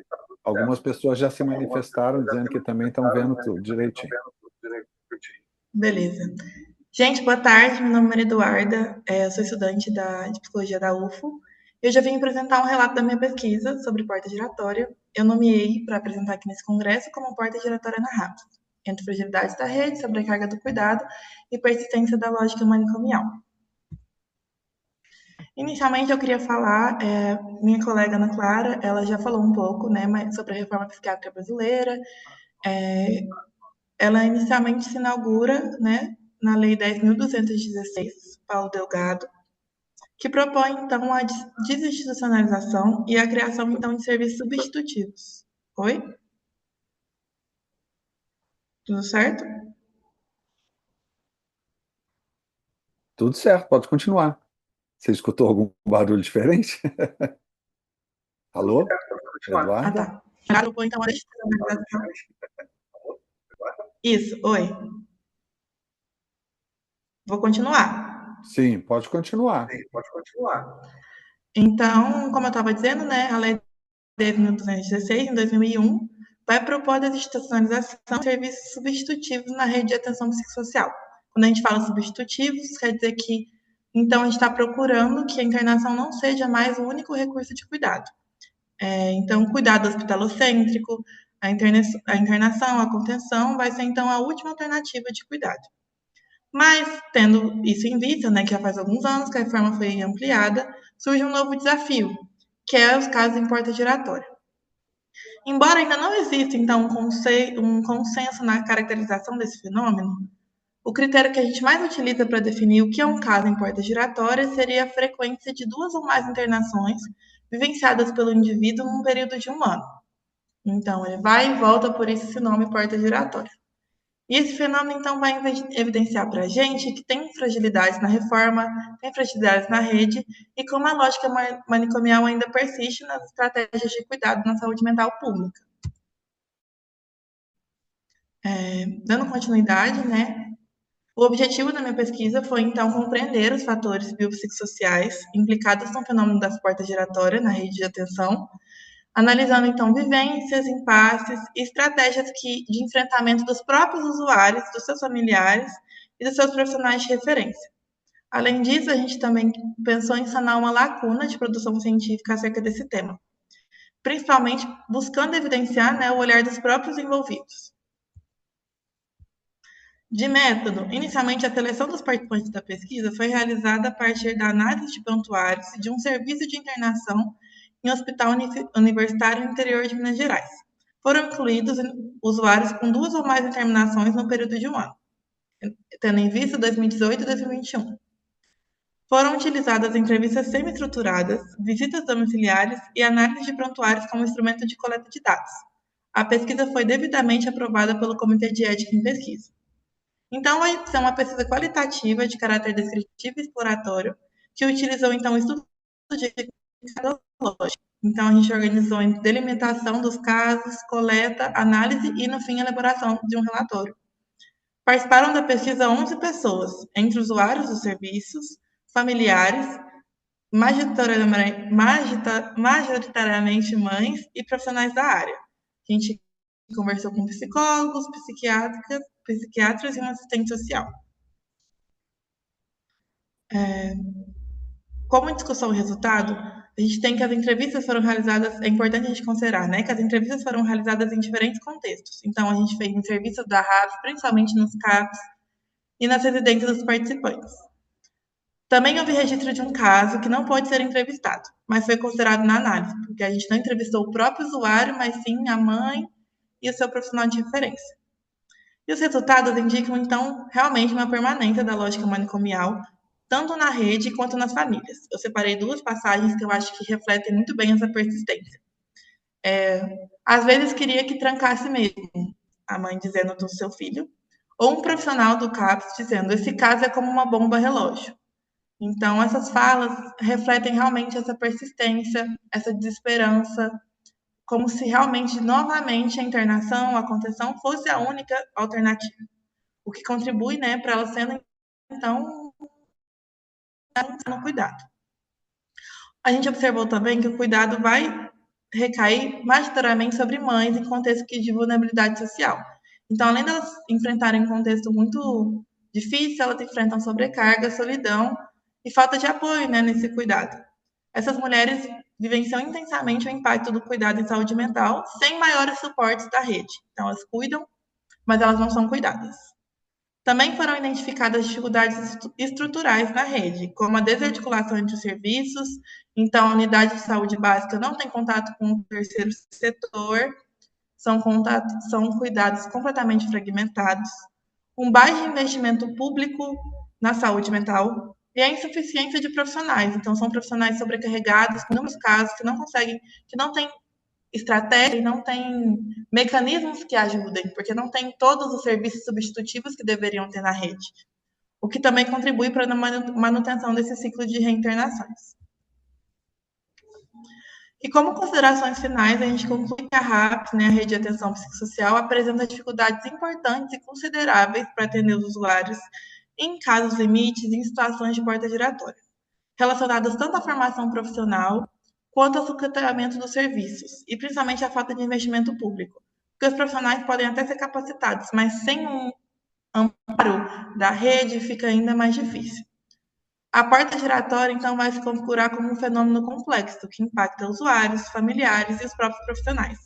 Algumas pessoas já se manifestaram dizendo que também estão vendo tudo direitinho. Beleza. Gente, boa tarde. Meu nome é Maria Eduarda. Eu sou estudante de psicologia da UFO. Eu já vim apresentar um relato da minha pesquisa sobre porta giratória. Eu nomeei para apresentar aqui nesse congresso como porta giratória na RAPS, entre fragilidades da rede, sobrecarga do cuidado e persistência da lógica manicomial. Inicialmente, eu queria falar, minha colega Ana Clara, ela já falou um pouco, né, sobre a reforma psiquiátrica brasileira. Ela inicialmente se inaugura, né, na Lei 10.216, Paulo Delgado, que propõe, então, a desinstitucionalização e a criação, então, de serviços substitutivos. Oi? Tudo certo? Tudo certo, pode continuar. Você escutou algum barulho diferente? Alô? Ah, Eduarda? tá. Ela propõe, então, a desinstitucionalização. Isso, oi. Vou continuar. Sim, pode continuar. Então, como eu estava dizendo, né, a Lei 10.216, em 2001, vai propor a desinstitucionalização de serviços substitutivos na rede de atenção psicossocial. Quando a gente fala substitutivos, quer dizer que, então, a gente está procurando que a internação não seja mais o único recurso de cuidado. Então, cuidado hospitalocêntrico, a internação, a contenção, vai ser, então, a última alternativa de cuidado. Mas, tendo isso em vista, né, que já faz alguns anos que a reforma foi ampliada, surge um novo desafio, que é os casos em porta giratória. Embora ainda não exista, então, um consenso na caracterização desse fenômeno, o critério que a gente mais utiliza para definir o que é um caso em porta giratória seria a frequência de 2 ou mais internações vivenciadas pelo indivíduo num período de 1 ano. Então, ele vai e volta, por isso esse nome porta giratória. E esse fenômeno, então, vai evidenciar para a gente que tem fragilidades na reforma, tem fragilidades na rede, e como a lógica manicomial ainda persiste nas estratégias de cuidado na saúde mental pública. Dando continuidade, né? O objetivo da minha pesquisa foi, então, compreender os fatores biopsicossociais implicados no fenômeno das portas giratórias na rede de atenção, analisando, então, vivências, impasses e estratégias de enfrentamento dos próprios usuários, dos seus familiares e dos seus profissionais de referência. Além disso, a gente também pensou em sanar uma lacuna de produção científica acerca desse tema, principalmente buscando evidenciar, né, o olhar dos próprios envolvidos. De método, inicialmente a seleção dos participantes da pesquisa foi realizada a partir da análise de prontuários de um serviço de internação em um hospital universitário no interior de Minas Gerais. Foram incluídos usuários com 2 ou mais internações no período de 1 ano, tendo em vista 2018 e 2021. Foram utilizadas entrevistas semi-estruturadas, visitas domiciliares e análise de prontuários como instrumento de coleta de dados. A pesquisa foi devidamente aprovada pelo Comitê de Ética em Pesquisa. Então, vai ser uma pesquisa qualitativa de caráter descritivo e exploratório, que utilizou, então, estudos de metodológica. Então, a gente organizou em delimitação dos casos, coleta, análise e, no fim, elaboração de um relatório. Participaram da pesquisa 11 pessoas, entre usuários dos serviços, familiares, majoritariamente mães e profissionais da área. A gente conversou com psicólogos, psiquiatras e um assistente social. Como discussão e resultado, a gente tem que as entrevistas foram realizadas, é importante a gente considerar, né, que as entrevistas foram realizadas em diferentes contextos. Então, a gente fez entrevistas da RAVS, principalmente nos CAPs e nas residências dos participantes. Também houve registro de um caso que não pode ser entrevistado, mas foi considerado na análise, porque a gente não entrevistou o próprio usuário, mas sim a mãe e o seu profissional de referência. E os resultados indicam, então, realmente uma permanência da lógica manicomial, tanto na rede quanto nas famílias. Eu separei 2 passagens que eu acho que refletem muito bem essa persistência. Às vezes queria que trancasse mesmo, a mãe dizendo do seu filho, ou um profissional do CAPS dizendo, esse caso é como uma bomba relógio. Então, essas falas refletem realmente essa persistência, essa desesperança, como se realmente, novamente, a internação, a contenção fosse a única alternativa. O que contribui, né, para ela sendo, então, no cuidado. A gente observou também que o cuidado vai recair majoritariamente sobre mães em contexto de vulnerabilidade social. Então, além delas enfrentarem um contexto muito difícil, elas enfrentam sobrecarga, solidão e falta de apoio, né, nesse cuidado. Essas mulheres vivenciam intensamente o impacto do cuidado em saúde mental sem maiores suportes da rede. Então, elas cuidam, mas elas não são cuidadas. Também foram identificadas dificuldades estruturais na rede, como a desarticulação entre os serviços, então a unidade de saúde básica não tem contato com o terceiro setor, são cuidados completamente fragmentados. um baixo investimento público na saúde mental e a insuficiência de profissionais. Então, são profissionais sobrecarregados, em muitos casos, que não conseguem, que não têm estratégia e não têm mecanismos que ajudem, porque não tem todos os serviços substitutivos que deveriam ter na rede, o que também contribui para a manutenção desse ciclo de reinternações. E como considerações finais, a gente conclui que a RAPS, né, a Rede de Atenção Psicossocial, apresenta dificuldades importantes e consideráveis para atender os usuários em casos limites e em situações de porta giratória, relacionadas tanto à formação profissional quanto ao sucateamento dos serviços, e principalmente à falta de investimento público. Porque os profissionais podem até ser capacitados, mas sem um amparo da rede fica ainda mais difícil. A porta giratória, então, vai se configurar como um fenômeno complexo que impacta usuários, familiares e os próprios profissionais,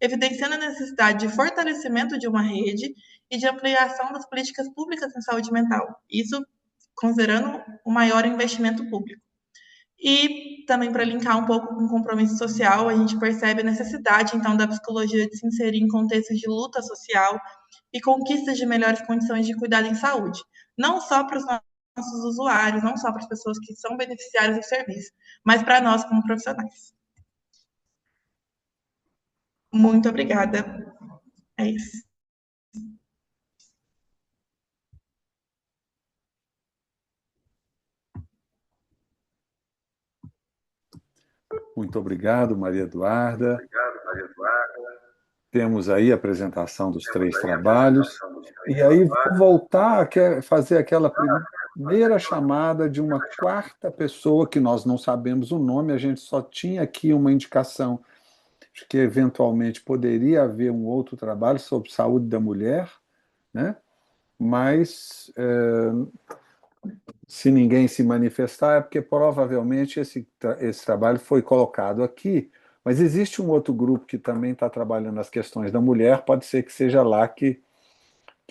evidenciando a necessidade de fortalecimento de uma rede e de ampliação das políticas públicas em saúde mental, isso considerando o maior investimento público. E também para linkar um pouco com o compromisso social, a gente percebe a necessidade, então, da psicologia de se inserir em contextos de luta social e conquistas de melhores condições de cuidado em saúde, não só para os nossos usuários, não só para as pessoas que são beneficiários do serviço, mas para nós como profissionais. Muito obrigada. É isso. Muito obrigado, Maria Eduarda. Temos aí a apresentação dos três trabalhos. E aí vou voltar a fazer aquela primeira chamada de uma quarta pessoa que nós não sabemos o nome, a gente só tinha aqui uma indicação de que eventualmente poderia haver um outro trabalho sobre saúde da mulher, né? Mas se ninguém se manifestar é porque provavelmente esse trabalho foi colocado aqui, mas existe um outro grupo que também está trabalhando as questões da mulher, pode ser que seja lá que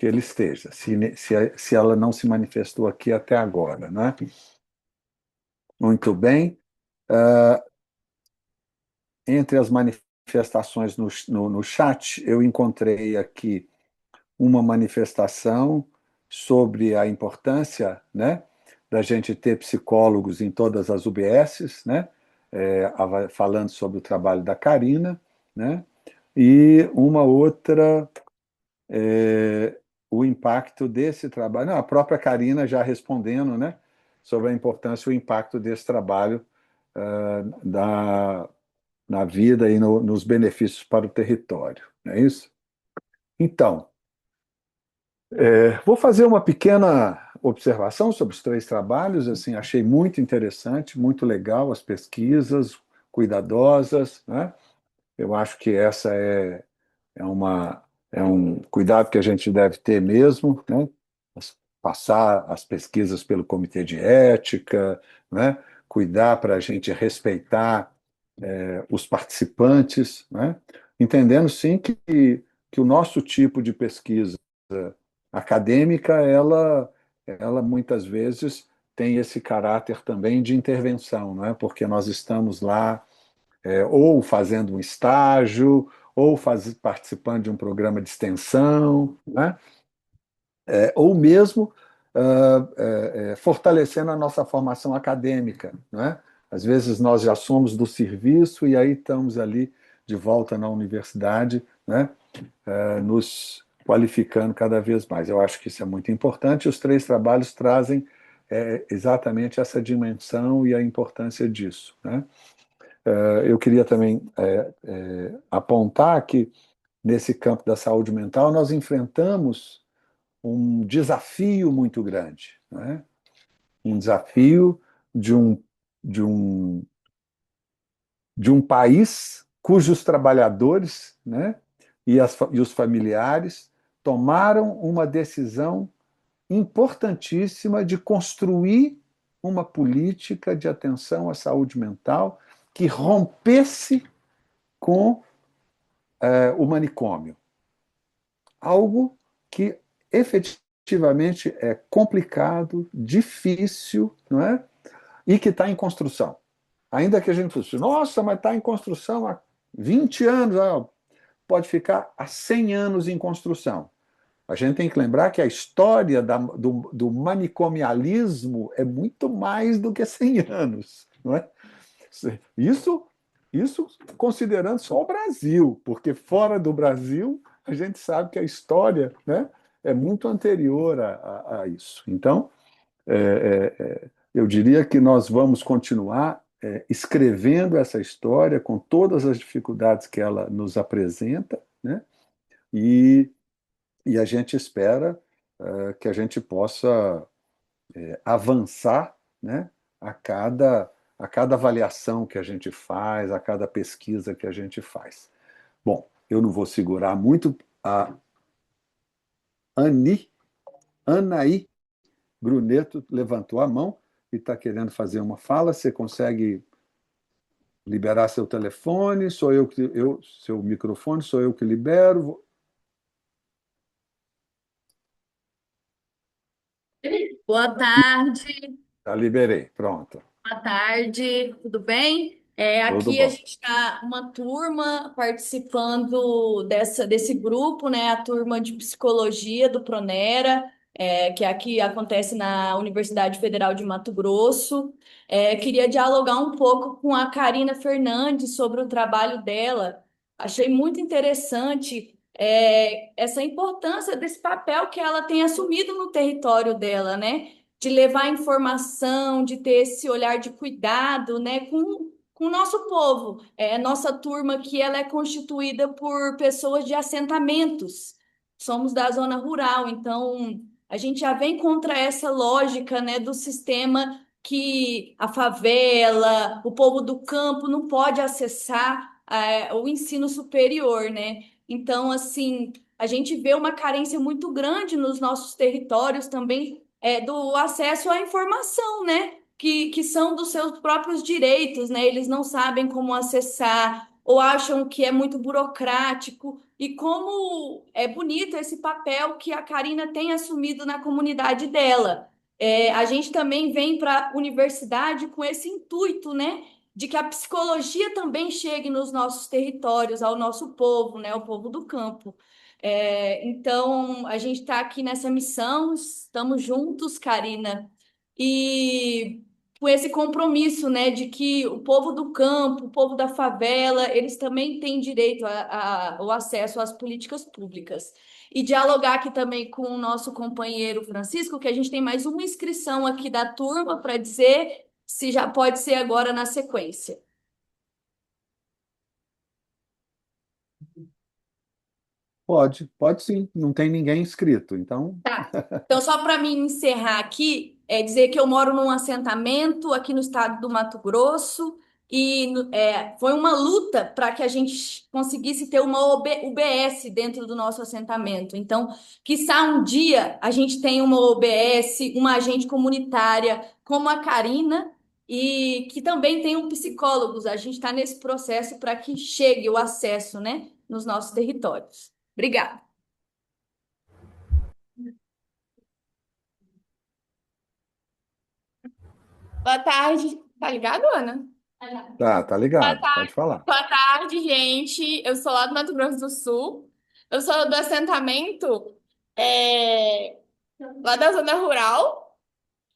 ele esteja, se ela não se manifestou aqui até agora, né? Muito bem. Entre as manifestações no chat, eu encontrei aqui uma manifestação sobre a importância, né, da gente ter psicólogos em todas as UBSs, né, falando sobre o trabalho da Karina, né, e uma outra, o impacto desse trabalho, não, a própria Karina já respondendo, né, sobre a importância e o impacto desse trabalho na vida e nos benefícios para o território, não é isso? Então, vou fazer uma pequena observação sobre os três trabalhos. Assim, achei muito interessante, muito legal as pesquisas, cuidadosas, né? Eu acho que essa é um cuidado que a gente deve ter mesmo, né? Passar as pesquisas pelo comitê de ética, né? Cuidar para a gente respeitar os participantes, né? Entendendo, sim, que o nosso tipo de pesquisa acadêmica, ela muitas vezes tem esse caráter também de intervenção, não é? Porque nós estamos lá ou fazendo um estágio, ou participando de um programa de extensão, né? Ou mesmo fortalecendo a nossa formação acadêmica, não é? Às vezes nós já somos do serviço e aí estamos ali de volta na universidade, né? Nos qualificando cada vez mais. Eu acho que isso é muito importante. Os três trabalhos trazem exatamente essa dimensão e a importância disso, né? Eu queria também apontar que, nesse campo da saúde mental, nós enfrentamos um desafio muito grande, né? Um desafio de um país cujos trabalhadores, né, e os familiares tomaram uma decisão importantíssima de construir uma política de atenção à saúde mental que rompesse com o manicômio. Algo que efetivamente é complicado, difícil, não é? E que está em construção. Ainda que a gente fosse, nossa, mas está em construção há 20 anos, pode ficar há 100 anos em construção. A gente tem que lembrar que a história do manicomialismo é muito mais do que 100 anos, não é? Isso, isso considerando só o Brasil, porque fora do Brasil a gente sabe que a história, né, é muito anterior a isso. Então, eu diria que nós vamos continuar escrevendo essa história com todas as dificuldades que ela nos apresenta, né? E, e a gente espera que a gente possa avançar, né? A cada avaliação que a gente faz, a cada pesquisa que a gente faz. Bom, eu não vou segurar muito. A Ani, Anaí Bruneto levantou a mão e está querendo fazer uma fala. Você consegue liberar seu telefone? Sou seu microfone, sou eu que libero. Boa tarde, Já liberei, pronto. boa tarde, tudo bem? Tudo Aqui a bom. gente está uma turma participando desse grupo, né? A turma de psicologia do Pronera, que aqui acontece na Universidade Federal de Mato Grosso. Queria dialogar um pouco com a Karina Fernandes sobre o trabalho dela. Achei muito interessante, essa importância desse papel que ela tem assumido no território dela, né? De levar informação, de ter esse olhar de cuidado, né, com o nosso povo. Nossa turma aqui ela é constituída por pessoas de assentamentos. Somos da zona rural, então a gente já vem contra essa lógica, né, do sistema que a favela, o povo do campo não pode acessar o ensino superior, né? Então, assim, a gente vê uma carência muito grande nos nossos territórios também do acesso à informação, né? Que são dos seus próprios direitos, né? Eles não sabem como acessar ou acham que é muito burocrático. E como é bonito esse papel que a Karina tem assumido na comunidade dela. A gente também vem para a universidade com esse intuito, né? De que a psicologia também chegue nos nossos territórios, ao nosso povo, né? Ao povo do campo. Então, a gente está aqui nessa missão, estamos juntos, Karina, e com esse compromisso, né, de que o povo do campo, o povo da favela, eles também têm direito ao acesso às políticas públicas. E dialogar aqui também com o nosso companheiro Francisco, que a gente tem mais uma inscrição aqui da turma para dizer se já pode ser agora na sequência. Pode sim, não tem ninguém inscrito, então. Tá. Então, só para mim encerrar aqui, dizer que eu moro num assentamento aqui no estado do Mato Grosso e foi uma luta para que a gente conseguisse ter uma UBS dentro do nosso assentamento. Então, quiçá um dia a gente tenha uma UBS, uma agente comunitária como a Karina e que também tenham psicólogos. A gente está nesse processo para que chegue o acesso, né, nos nossos territórios. Obrigada. Boa tarde. Tá ligado, Ana? Tá ligado, pode falar. Boa tarde, gente. Eu sou lá do Mato Grosso do Sul. Eu sou do assentamento é, lá da zona rural.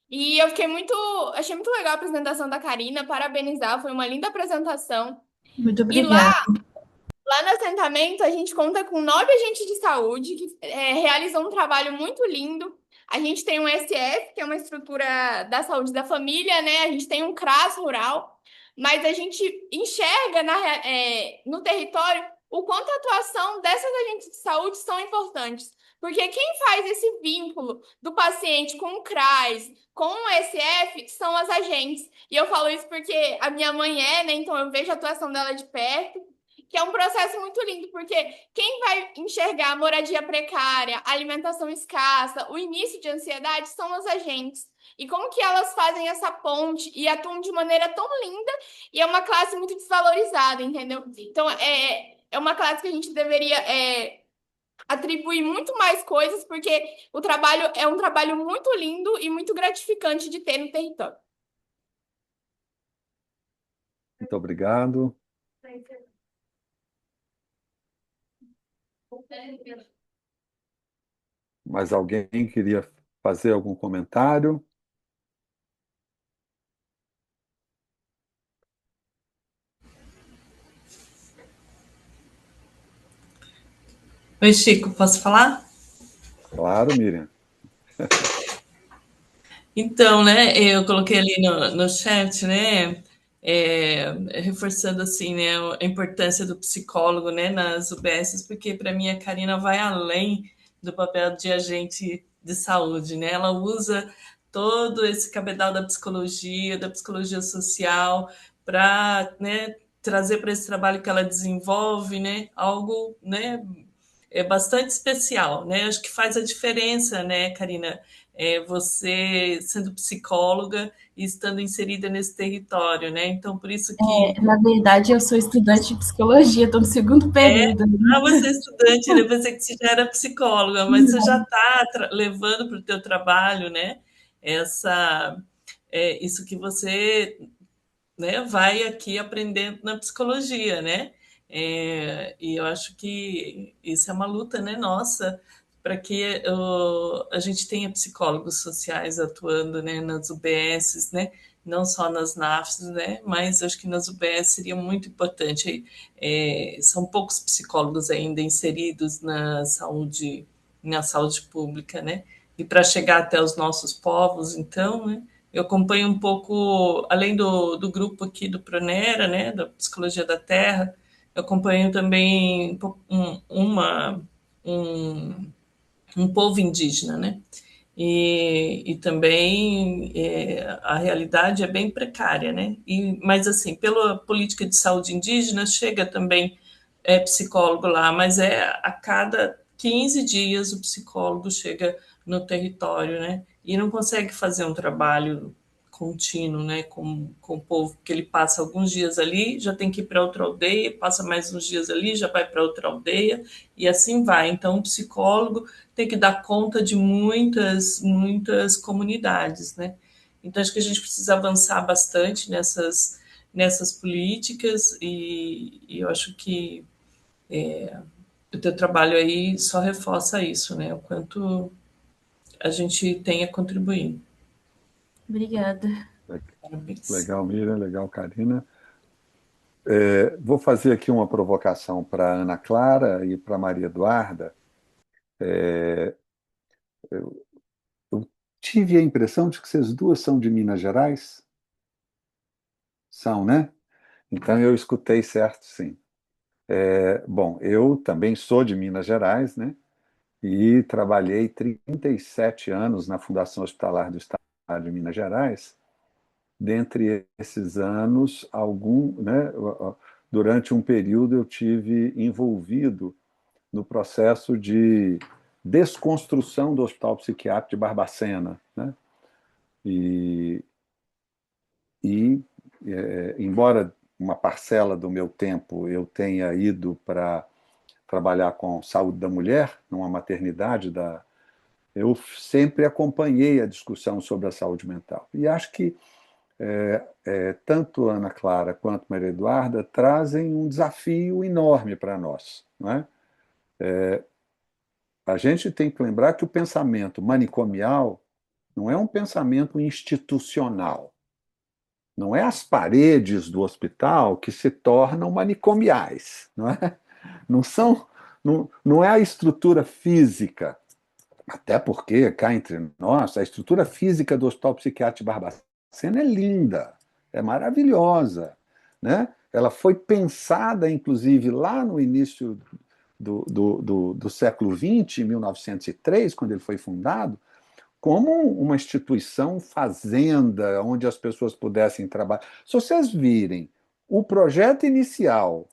E eu fiquei muito. Achei muito legal a apresentação da Karina. Parabenizar, foi uma linda apresentação. Muito E obrigada. lá no assentamento, a gente conta com 9 agentes de saúde que realizam um trabalho muito lindo. A gente tem um SF, que é uma estrutura da saúde da família, né? A gente tem um CRAS rural, mas a gente enxerga no território o quanto a atuação dessas agentes de saúde são importantes. Porque quem faz esse vínculo do paciente com o CRAS, com o SF, são as agentes. E eu falo isso porque a minha mãe né? Então eu vejo a atuação dela de perto que é um processo muito lindo, porque quem vai enxergar a moradia precária, alimentação escassa, o início de ansiedade são os agentes. E como que elas fazem essa ponte e atuam de maneira tão linda e é uma classe muito desvalorizada, entendeu? Então, é uma classe que a gente deveria atribuir muito mais coisas, porque o trabalho é um trabalho muito lindo e muito gratificante de ter no território. Muito obrigado. Mais alguém queria fazer algum comentário? Oi, Chico, posso falar? Claro, Miriam. Então, né, eu coloquei ali no chat, né, reforçando assim, né, a importância do psicólogo, né, nas UBSs, porque para mim a Karina vai além do papel de agente de saúde, né? Ela usa todo esse cabedal da psicologia social, para, né, trazer para esse trabalho que ela desenvolve, né, algo, né, bastante especial, né? Acho que faz a diferença, né, Karina? Você sendo psicóloga e estando inserida nesse território, né? Então, por isso que Na verdade, eu sou estudante de psicologia, estou no segundo período você é ainda. estudante, né? Pensei que você já era psicóloga, mas você já está levando para o teu trabalho, né? Essa, isso que você, né, vai aqui aprendendo na psicologia, né? E eu acho que isso é uma luta, né, nossa, para que a gente tenha psicólogos sociais atuando, né, nas UBSs, né? Não só nas NAFs, né? Mas acho que nas UBS seria muito importante. São poucos psicólogos ainda inseridos na saúde pública, né? E para chegar até os nossos povos, então, né? Eu acompanho um pouco, além do grupo aqui do Pronera, né, da Psicologia da Terra, eu acompanho também um, um povo indígena, né? E também a realidade é bem precária, né? Mas, assim, pela política de saúde indígena, chega também psicólogo lá, mas a cada 15 dias o psicólogo chega no território, né? E não consegue fazer um trabalho contínuo, né, com o povo, que ele passa alguns dias ali, já tem que ir para outra aldeia, passa mais uns dias ali, já vai para outra aldeia, e assim vai. Então, o psicólogo tem que dar conta de muitas comunidades, né? Então, acho que a gente precisa avançar bastante nessas políticas, e eu acho que o teu trabalho aí só reforça isso, né? O quanto a gente tem a contribuir. Obrigada. Parabéns. Legal, Miriam, legal, Karina. Vou fazer aqui uma provocação para a Ana Clara e para a Maria Eduarda. Eu tive a impressão de que vocês duas são de Minas Gerais. São, né? Então eu escutei certo, sim. Bom, eu também sou de Minas Gerais, né? E trabalhei 37 anos na Fundação Hospitalar do Estado de Minas Gerais. Dentre esses anos, né, durante um período eu tive envolvido no processo de desconstrução do Hospital Psiquiátrico de Barbacena, né? E, embora uma parcela do meu tempo eu tenha ido para trabalhar com saúde da mulher, numa maternidade eu sempre acompanhei a discussão sobre a saúde mental. E acho que tanto Ana Clara quanto Maria Eduarda trazem um desafio enorme para nós. Não é? A gente tem que lembrar que o pensamento manicomial não é um pensamento institucional. Não é as paredes do hospital que se tornam manicomiais. Não é, não é a estrutura física. Até porque, cá entre nós, a estrutura física do Hospital Psiquiátrico de Barbacena é linda, é maravilhosa. Né? Ela foi pensada, inclusive, lá no início do século XX, em 1903, quando ele foi fundado, como uma instituição fazenda, onde as pessoas pudessem trabalhar. Se vocês virem o projeto inicial,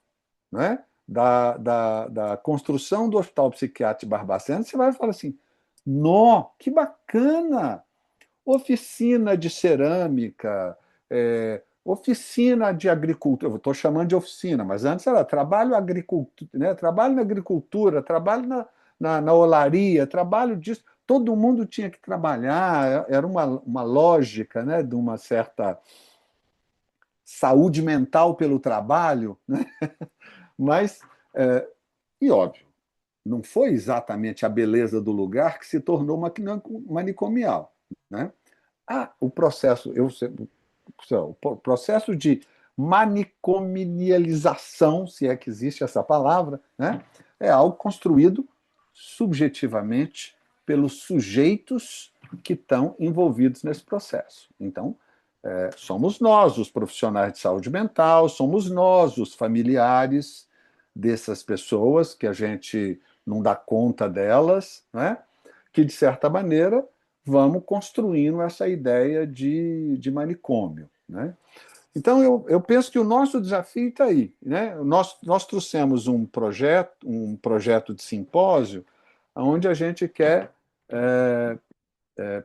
né, da construção do Hospital Psiquiátrico de Barbacena, você vai falar assim, nó, que bacana! Oficina de cerâmica, oficina de agricultura, eu estou chamando de oficina, mas antes era trabalho, né, trabalho na agricultura, trabalho na olaria, trabalho disso. Todo mundo tinha que trabalhar, era uma lógica, né, de uma certa saúde mental pelo trabalho, né? Mas, e óbvio, não foi exatamente a beleza do lugar que se tornou manicomial, né? O processo, o processo de manicomialização, se é que existe essa palavra, né? É algo construído subjetivamente pelos sujeitos que estão envolvidos nesse processo. Então, somos nós, os profissionais de saúde mental, somos nós, os familiares dessas pessoas, que a gente não dá conta delas, né? Que, de certa maneira, vamos construindo essa ideia de manicômio, né? Então, eu penso que o nosso desafio está aí, né? Nós trouxemos um projeto de simpósio, onde a gente quer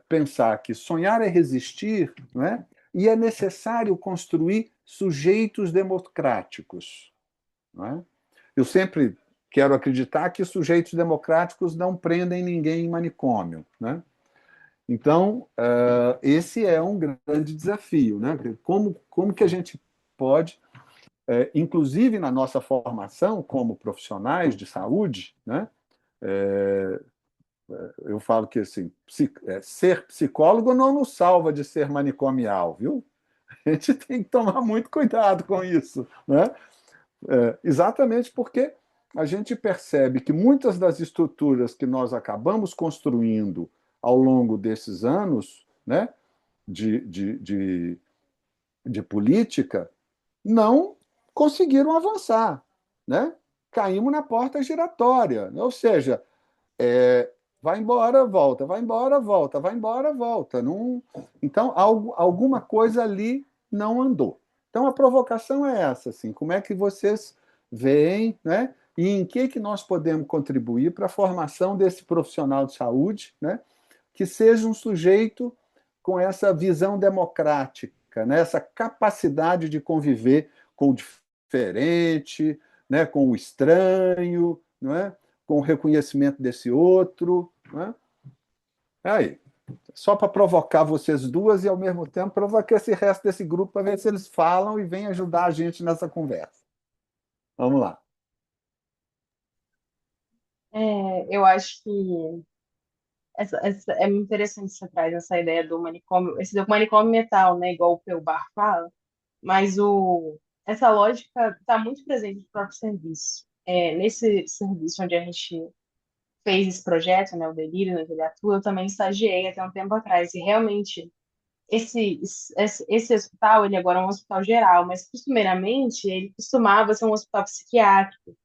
pensar que sonhar é resistir, né? E é necessário construir sujeitos democráticos, né? Eu sempre quero acreditar que sujeitos democráticos não prendem ninguém em manicômio, né? Então, esse é um grande desafio, né? Como que a gente pode, inclusive na nossa formação como profissionais de saúde, né? Eu falo que assim, ser psicólogo não nos salva de ser manicomial, viu? A gente tem que tomar muito cuidado com isso, né? Exatamente porque a gente percebe que muitas das estruturas que nós acabamos construindo ao longo desses anos, né, de política, não conseguiram avançar, né? Caímos na porta giratória, ou seja, vai embora, volta, vai embora, volta, vai embora, volta. Não... Então, alguma coisa ali não andou. Então, a provocação é essa, assim, como é que vocês veem, né? E em que nós podemos contribuir para a formação desse profissional de saúde, né? Que seja um sujeito com essa visão democrática, né? Essa capacidade de conviver com o diferente, né? Com o estranho, não é? Com o reconhecimento desse outro. Né? Aí, só para provocar vocês duas e, ao mesmo tempo, provocar esse resto desse grupo para ver se eles falam e vêm ajudar a gente nessa conversa. Vamos lá. Eu acho que é muito interessante você traz essa ideia do manicômio, esse do manicômio mental, né, igual o Pelbar fala, mas essa lógica está muito presente no próprio serviço. Nesse serviço onde a gente fez esse projeto, né, o Delírio, onde ele atua, eu também estagiei até um tempo atrás, e realmente esse hospital, ele agora é um hospital geral, mas costumeiramente ele costumava ser um hospital psiquiátrico,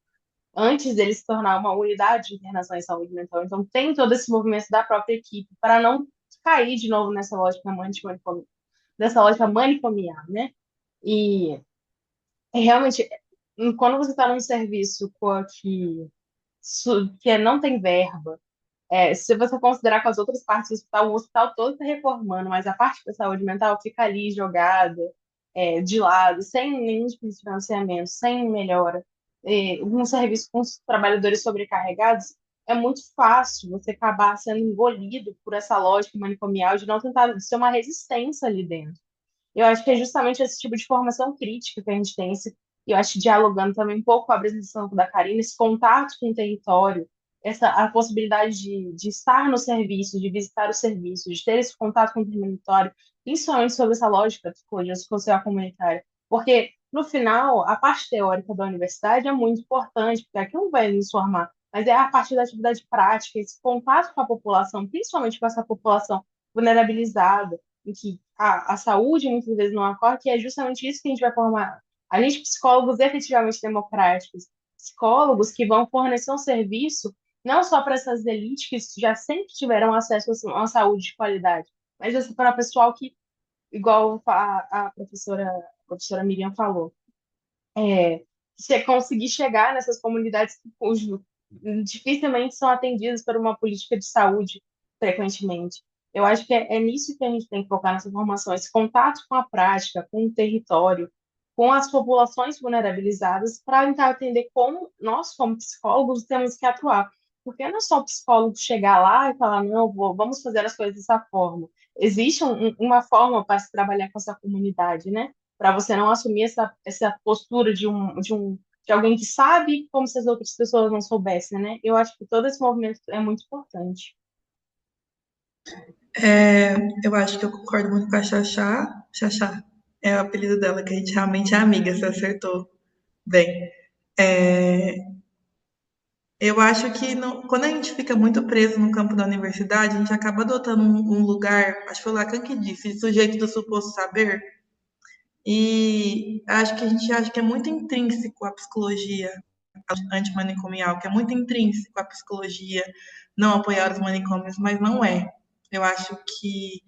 antes dele se tornar uma unidade de internação em saúde mental. Então, tem todo esse movimento da própria equipe para não cair de novo nessa lógica manicomial, né? E realmente, quando você está num serviço que não tem verba, se você considerar com as outras partes do hospital, o hospital todo está reformando, mas a parte da saúde mental fica ali jogada, de lado, sem nenhum tipo de financiamento, sem melhora. Um serviço com os trabalhadores sobrecarregados, é muito fácil você acabar sendo engolido por essa lógica manicomial de não tentar ser uma resistência ali dentro. Eu acho que é justamente esse tipo de formação crítica que a gente tem, e eu acho que dialogando também um pouco com a apresentação da Karina, esse contato com o território, a possibilidade de estar no serviço, de visitar o serviço, de ter esse contato com o território, principalmente sobre essa lógica da psicologia social comunitária. Porque, no final, a parte teórica da universidade é muito importante, porque aquilo vai nos formar, mas é a partir da atividade prática, esse contato com a população, principalmente com essa população vulnerabilizada, em que a saúde muitas vezes não ocorre, que é justamente isso que a gente vai formar. A gente, psicólogos efetivamente democráticos, psicólogos que vão fornecer um serviço não só para essas elites que já sempre tiveram acesso a uma saúde de qualidade, mas para o pessoal que, igual a professora Miriam falou, você conseguir chegar nessas comunidades que dificilmente são atendidas por uma política de saúde frequentemente. Eu acho que é nisso que a gente tem que focar nessa formação, esse contato com a prática, com o território, com as populações vulnerabilizadas, para tentar entender como nós, como psicólogos, temos que atuar. Porque não é só o psicólogo chegar lá e falar, não, vamos fazer as coisas dessa forma. Existe uma forma para se trabalhar com essa comunidade, né? Para você não assumir essa postura de um de alguém que sabe, como se as outras pessoas não soubessem, né? Eu acho que todo esse movimento é muito importante. Eu acho que eu concordo muito com a Xaxá. Xaxá é o apelido dela, que a gente realmente é amiga, você acertou bem. É, eu acho que quando a gente fica muito preso no campo da universidade, a gente acaba adotando um lugar, acho que foi o Lacan que disse, de sujeito do suposto saber, e acho que a gente acha que é muito intrínseco à psicologia antimanicomial, que é muito intrínseco à psicologia não apoiar os manicômios, mas não é. Eu acho que,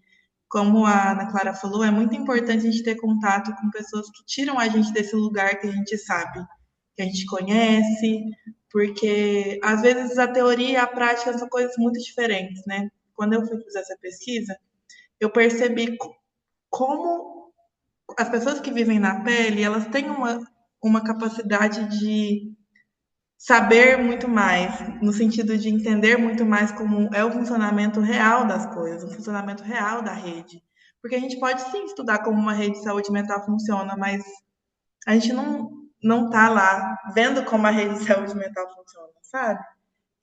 como a Ana Clara falou, é muito importante a gente ter contato com pessoas que tiram a gente desse lugar que a gente sabe, que a gente conhece, porque às vezes a teoria e a prática são coisas muito diferentes, né? Quando eu fui fazer essa pesquisa, eu percebi como as pessoas que vivem na pele, elas têm uma capacidade de saber muito mais, no sentido de entender muito mais como é o funcionamento real das coisas, o funcionamento real da rede. Porque a gente pode sim estudar como uma rede de saúde mental funciona, mas a gente não tá lá vendo como a rede de saúde mental funciona, sabe?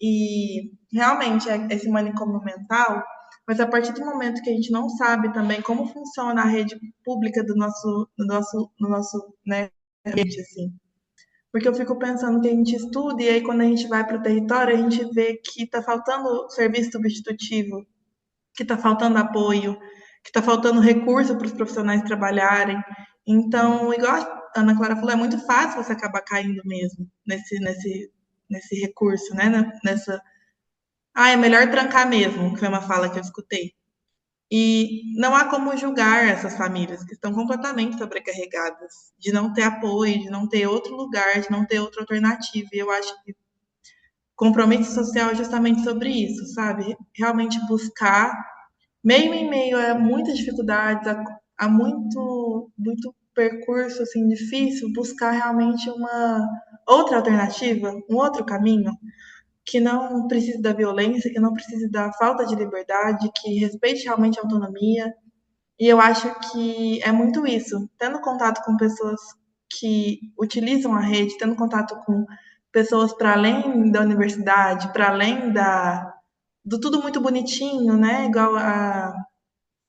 E realmente esse manicômio mental, mas a partir do momento que a gente não sabe também como funciona a rede pública do nosso né, ambiente, assim, porque eu fico pensando que a gente estuda e aí quando a gente vai para o território, a gente vê que está faltando serviço substitutivo, que está faltando apoio, que está faltando recurso para os profissionais trabalharem. Então, igual a Ana Clara falou, é muito fácil você acabar caindo mesmo nesse recurso, né? É melhor trancar mesmo, que foi uma fala que eu escutei. E não há como julgar essas famílias que estão completamente sobrecarregadas, de não ter apoio, de não ter outro lugar, de não ter outra alternativa. E eu acho que compromisso social é justamente sobre isso, sabe? Realmente buscar, meio em meio a muitas dificuldades, a muito percurso assim difícil, buscar realmente uma outra alternativa, um outro caminho que não precise da violência, que não precise da falta de liberdade, que respeite realmente a autonomia. E eu acho que é muito isso, tendo contato com pessoas que utilizam a rede, tendo contato com pessoas para além da universidade, para além do tudo muito bonitinho, né? Igual a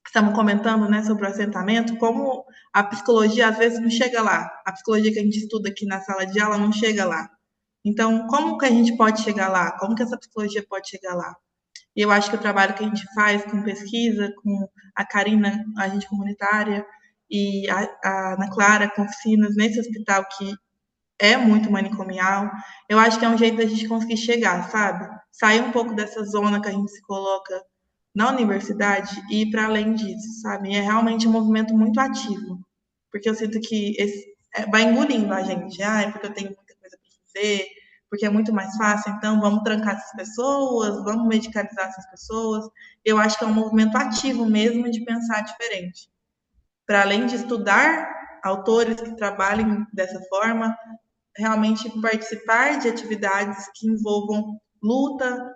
estavam comentando, né, sobre o assentamento, como a psicologia às vezes não chega lá. A psicologia que a gente estuda aqui na sala de aula não chega lá. Então, como que a gente pode chegar lá? Como que essa psicologia pode chegar lá? E eu acho que o trabalho que a gente faz com pesquisa, com a Karina, a agente comunitária, e a Ana Clara, com oficinas nesse hospital que é muito manicomial, eu acho que é um jeito da gente conseguir chegar, sabe? Sair um pouco dessa zona que a gente se coloca na universidade e ir para além disso, sabe? E é realmente um movimento muito ativo, porque eu sinto que vai engolindo a gente. É porque eu tenho muita coisa para fazer, porque é muito mais fácil, então vamos trancar essas pessoas, vamos medicalizar essas pessoas. Eu acho que é um movimento ativo mesmo de pensar diferente. Para além de estudar autores que trabalhem dessa forma, realmente participar de atividades que envolvam luta.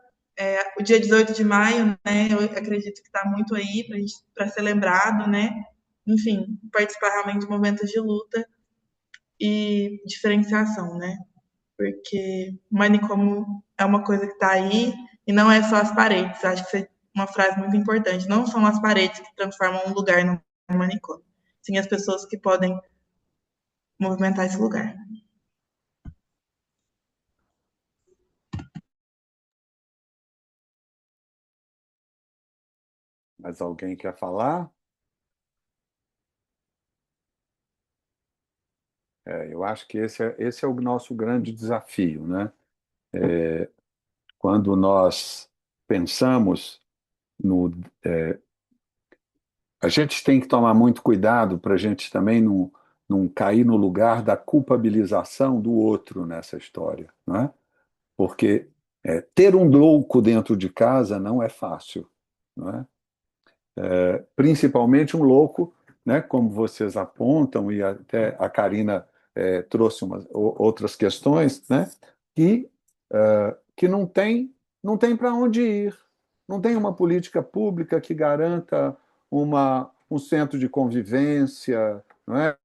O dia 18 de maio, né, eu acredito que está muito aí para ser lembrado, né? Enfim, participar realmente de momentos de luta e diferenciação, né? Porque o manicômio é uma coisa que está aí e não é só as paredes. Acho que é uma frase muito importante. Não são as paredes que transformam um lugar num manicômio, sim as pessoas que podem movimentar esse lugar. Mas alguém quer falar? Eu acho que esse é o nosso grande desafio, né? Quando nós pensamos no. A gente tem que tomar muito cuidado para a gente também não cair no lugar da culpabilização do outro nessa história, né? Porque ter um louco dentro de casa não é fácil, não é? Principalmente um louco, né, como vocês apontam, e até a Karina trouxe outras questões, né, que não tem para onde ir, não tem uma política pública que garanta um centro de convivência, não é?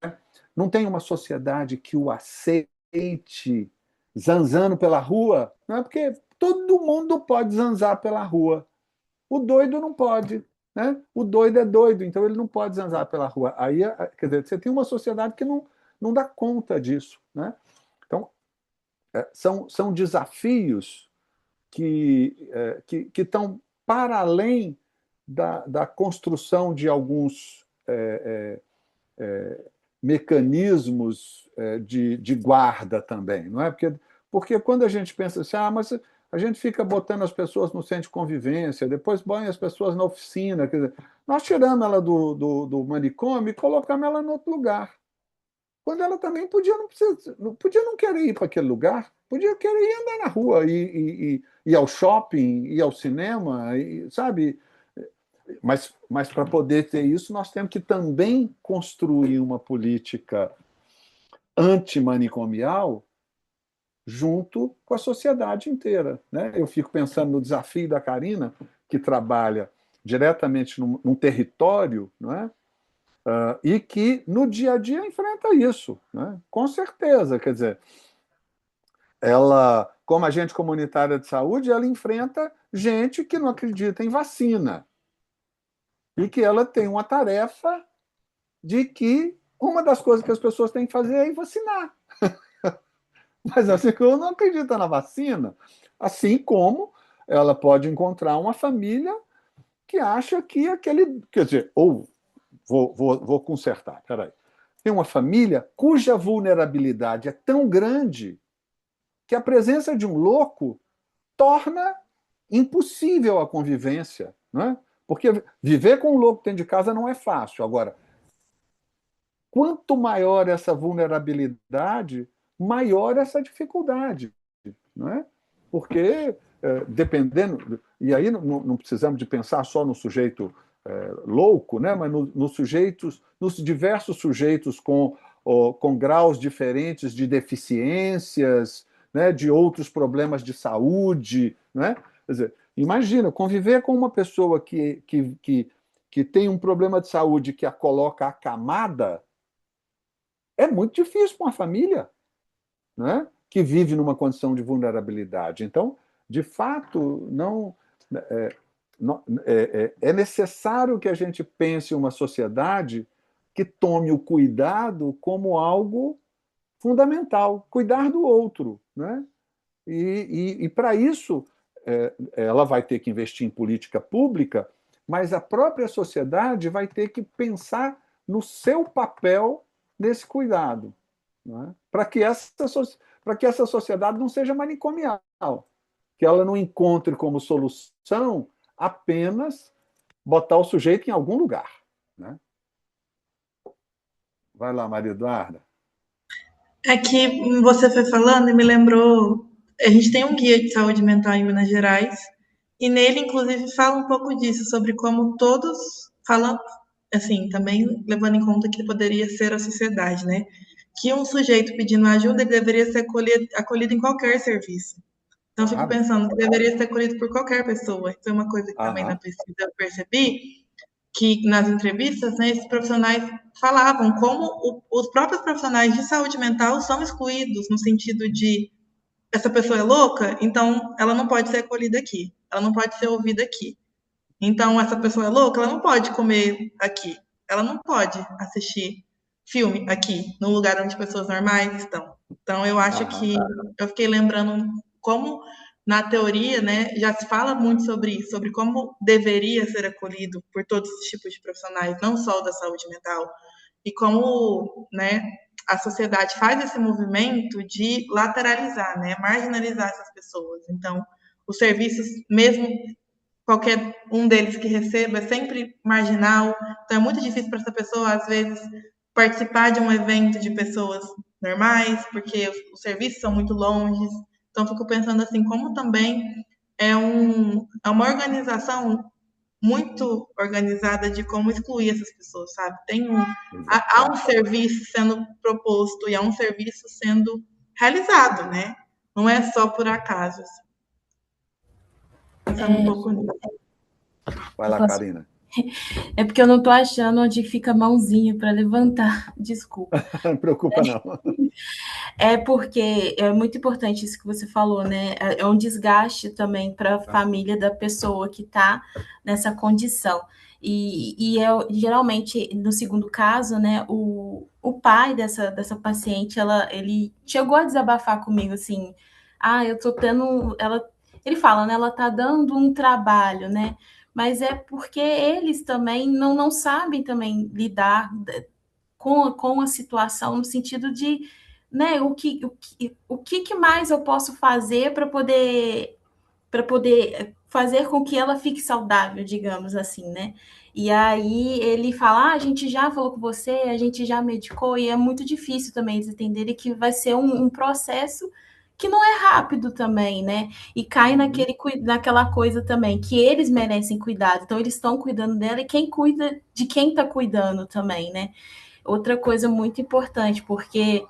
Não tem uma sociedade que o aceite leite zanzando pela rua, não é porque todo mundo pode zanzar pela rua. O doido não pode, né? O doido é doido, então ele não pode zanzar pela rua. Aí, quer dizer, você tem uma sociedade que não dá conta disso, né? Então, são desafios que estão para além da construção de alguns mecanismos de guarda também, não é? Porque quando a gente pensa assim, mas a gente fica botando as pessoas no centro de convivência, depois põe as pessoas na oficina, quer dizer, nós tiramos ela do manicômio e colocamos ela em outro lugar. Quando ela também podia não querer ir para aquele lugar, podia querer ir andar na rua, ir ao shopping, ir ao cinema, sabe? Mas para poder ter isso, nós temos que também construir uma política antimanicomial junto com a sociedade inteira, né? Eu fico pensando no desafio da Karina, que trabalha diretamente num território, não é? E que no dia a dia enfrenta isso, né? Com certeza, quer dizer, ela, como agente comunitária de saúde, ela enfrenta gente que não acredita em vacina e que ela tem uma tarefa de que uma das coisas que as pessoas têm que fazer é ir vacinar. Mas assim, eu não acredito na vacina, assim como ela pode encontrar uma família que acha que aquele... Quer dizer, ou vou consertar, peraí. Tem uma família cuja vulnerabilidade é tão grande que a presença de um louco torna impossível a convivência, não é? Porque viver com um louco dentro de casa não é fácil. Agora, quanto maior essa vulnerabilidade, maior essa dificuldade, não é? Porque, dependendo... E aí não precisamos de pensar só no sujeito louco, né? Mas nos diversos sujeitos com graus diferentes de deficiências, né? De outros problemas de saúde, né? Quer dizer, imagina, conviver com uma pessoa que tem um problema de saúde que a coloca acamada é muito difícil para uma família, né? Que vive numa condição de vulnerabilidade. Então, de fato, é necessário que a gente pense uma sociedade que tome o cuidado como algo fundamental, cuidar do outro, né? E para isso, ela vai ter que investir em política pública, mas a própria sociedade vai ter que pensar no seu papel nesse cuidado, né? Para que essa sociedade não seja manicomial, que ela não encontre como solução apenas botar o sujeito em algum lugar, né? Vai lá, Maria Eduarda. É que você foi falando e me lembrou. A gente tem um guia de saúde mental em Minas Gerais, e nele, inclusive, fala um pouco disso, sobre como todos falam, assim, também levando em conta que poderia ser a sociedade, né? Que um sujeito pedindo ajuda, ele deveria ser acolhido em qualquer serviço. Então, eu fico pensando que deveria ser acolhido por qualquer pessoa. Isso é uma coisa que também na pesquisa eu percebi, que nas entrevistas, né, esses profissionais falavam como os próprios profissionais de saúde mental são excluídos, no sentido de essa pessoa é louca, então ela não pode ser acolhida aqui, ela não pode ser ouvida aqui. Então, essa pessoa é louca, ela não pode comer aqui, ela não pode assistir filme aqui, no lugar onde pessoas normais estão. Então, eu acho que eu fiquei lembrando como, na teoria, né, já se fala muito sobre isso, sobre como deveria ser acolhido por todos os tipos de profissionais, não só o da saúde mental, e como, né, a sociedade faz esse movimento de lateralizar, né, marginalizar essas pessoas. Então, os serviços, mesmo qualquer um deles que receba, é sempre marginal. Então, é muito difícil para essa pessoa, às vezes, participar de um evento de pessoas normais, porque os serviços são muito longe. Então, fico pensando assim, como também é uma organização muito organizada de como excluir essas pessoas, sabe? Há um serviço sendo proposto e há um serviço sendo realizado, né? Não é só por acaso. Pensando um pouco nisso. Vai lá, Karina. É porque eu não estou achando onde fica a mãozinha para levantar. Desculpa. Não preocupa, não. É porque é muito importante isso que você falou, né? É um desgaste também para a família da pessoa que está nessa condição. Geralmente, no segundo caso, né, o pai dessa paciente, ele chegou a desabafar comigo assim, eu tô tendo. Ele fala, né? Ela tá dando um trabalho, né? Mas é porque eles também não sabem também lidar com a situação, no sentido de, né, o que mais eu posso fazer para poder fazer com que ela fique saudável, digamos assim, né? E aí ele fala, a gente já falou com você, a gente já medicou, e é muito difícil também eles entenderem que vai ser um processo que não é rápido também, né? E cai naquela coisa também, que eles merecem cuidado, então eles estão cuidando dela, e quem cuida de quem está cuidando também, né? Outra coisa muito importante, porque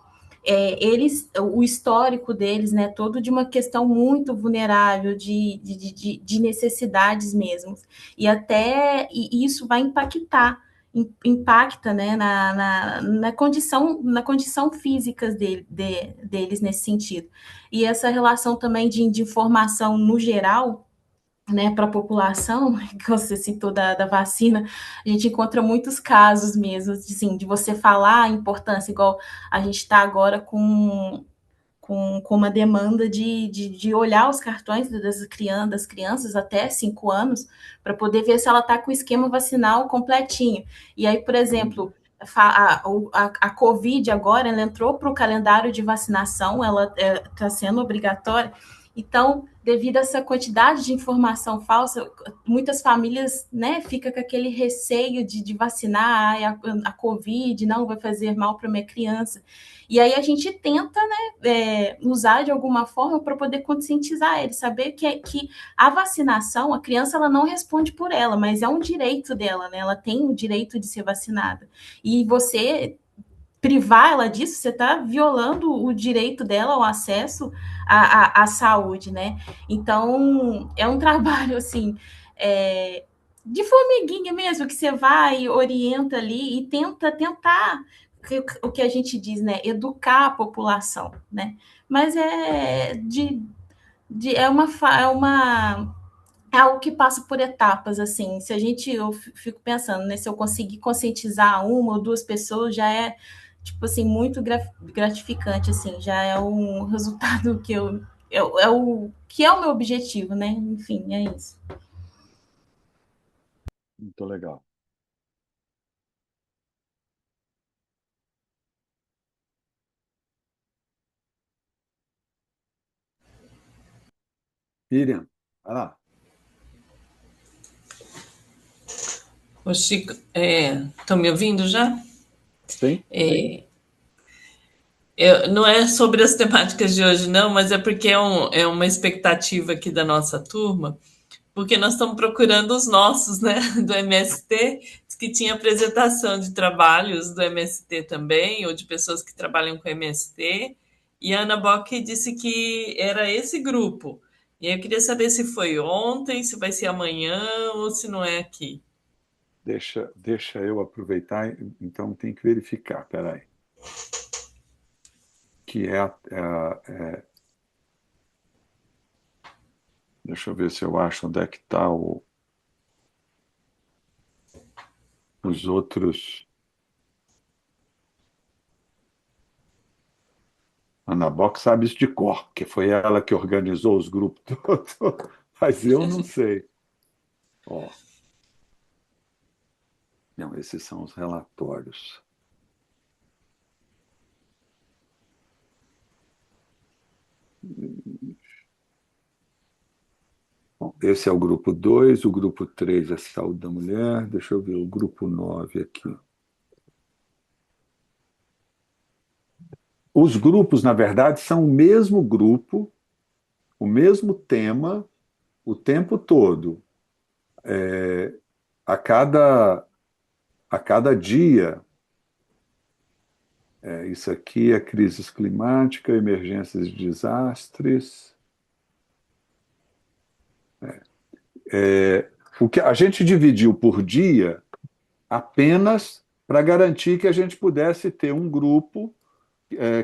o histórico deles, né, todo de uma questão muito vulnerável, de necessidades mesmo. E isso vai impacta, né, na condição física deles nesse sentido. E essa relação também de informação no geral, né, para a população, que você citou da vacina, a gente encontra muitos casos mesmo, assim, de você falar a importância, igual a gente está agora com uma demanda de olhar os cartões das crianças até 5 anos, para poder ver se ela está com o esquema vacinal completinho. E aí, por exemplo, a Covid agora, ela entrou para o calendário de vacinação, ela está sendo obrigatória. Então, devido a essa quantidade de informação falsa, muitas famílias, né, ficam com aquele receio de vacinar, a Covid não vai fazer mal para minha criança. E aí a gente tenta, né, usar de alguma forma para poder conscientizar eles, saber que a vacinação, a criança ela não responde por ela, mas é um direito dela, né? Ela tem o direito de ser vacinada. E você privar ela disso, você está violando o direito dela ao acesso à saúde, né? Então, é um trabalho, assim, de formiguinha mesmo, que você vai, orienta ali e tentar o que a gente diz, né? Educar a população, né? Mas é algo que passa por etapas, assim. Eu fico pensando, né? Se eu conseguir conscientizar uma ou duas pessoas, já é, tipo assim, muito gratificante, assim. Já é um resultado que é o meu objetivo, né? Enfim, é isso. Muito legal. Miriam, vai lá. Ô, Chico, estão me ouvindo já? Sim? Não é sobre as temáticas de hoje, não, mas é porque é uma expectativa aqui da nossa turma, porque nós estamos procurando os nossos, né, do MST, diz que tinha apresentação de trabalhos do MST também, ou de pessoas que trabalham com MST, e a Ana Bock disse que era esse grupo. E aí eu queria saber se foi ontem, se vai ser amanhã, ou se não é aqui. Deixa eu aproveitar, então tem que verificar, peraí. Que deixa eu ver se eu acho onde é que está os outros. Ana Bock sabe isso de cor, porque foi ela que organizou os grupos todos, mas eu não sei. Ó. Não, esses são os relatórios. Bom, esse é o grupo 2, o grupo 3 é saúde da mulher. Deixa eu ver o grupo 9 aqui. Os grupos, na verdade, são o mesmo grupo, o mesmo tema, o tempo todo. A cada dia. Isso aqui é crises climáticas, emergências e desastres. O que a gente dividiu por dia apenas para garantir que a gente pudesse ter um grupo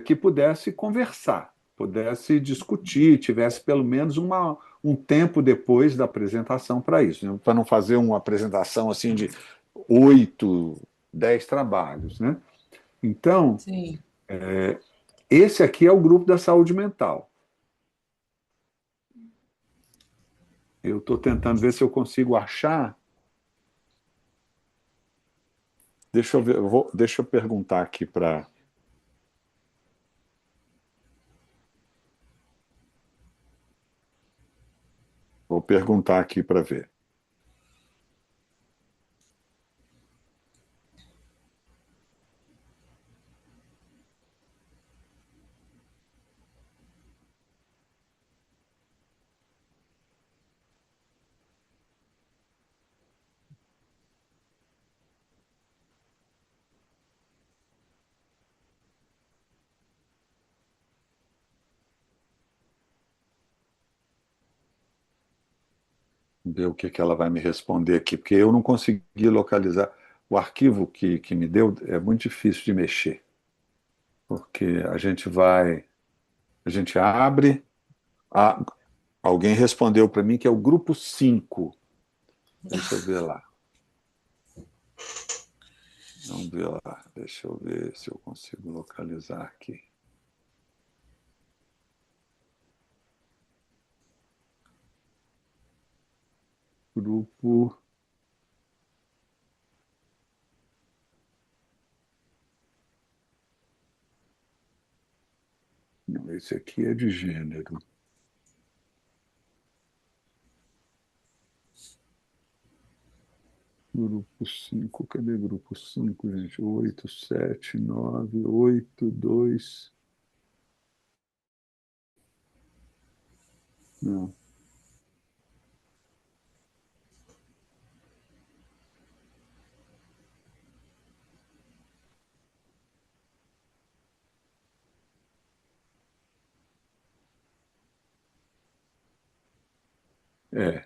que pudesse conversar, pudesse discutir, tivesse pelo menos um tempo depois da apresentação para isso, né? Para não fazer uma apresentação assim de 8, 10 trabalhos, né? Então, Sim. esse aqui é o grupo da saúde mental. Eu estou tentando ver se eu consigo achar. Deixa eu ver, deixa eu perguntar aqui para. Vou perguntar aqui para ver. Ver o que ela vai me responder aqui, porque eu não consegui localizar. O arquivo que me deu é muito difícil de mexer, porque a gente abre, a- alguém respondeu para mim que é o grupo 5. Deixa eu ver lá. Vamos ver lá. Deixa eu ver se eu consigo localizar aqui. Grupo. Não, esse aqui é de gênero. Grupo 5, cadê grupo 5, gente? 8, 7, 9, 8, 2. Não. É.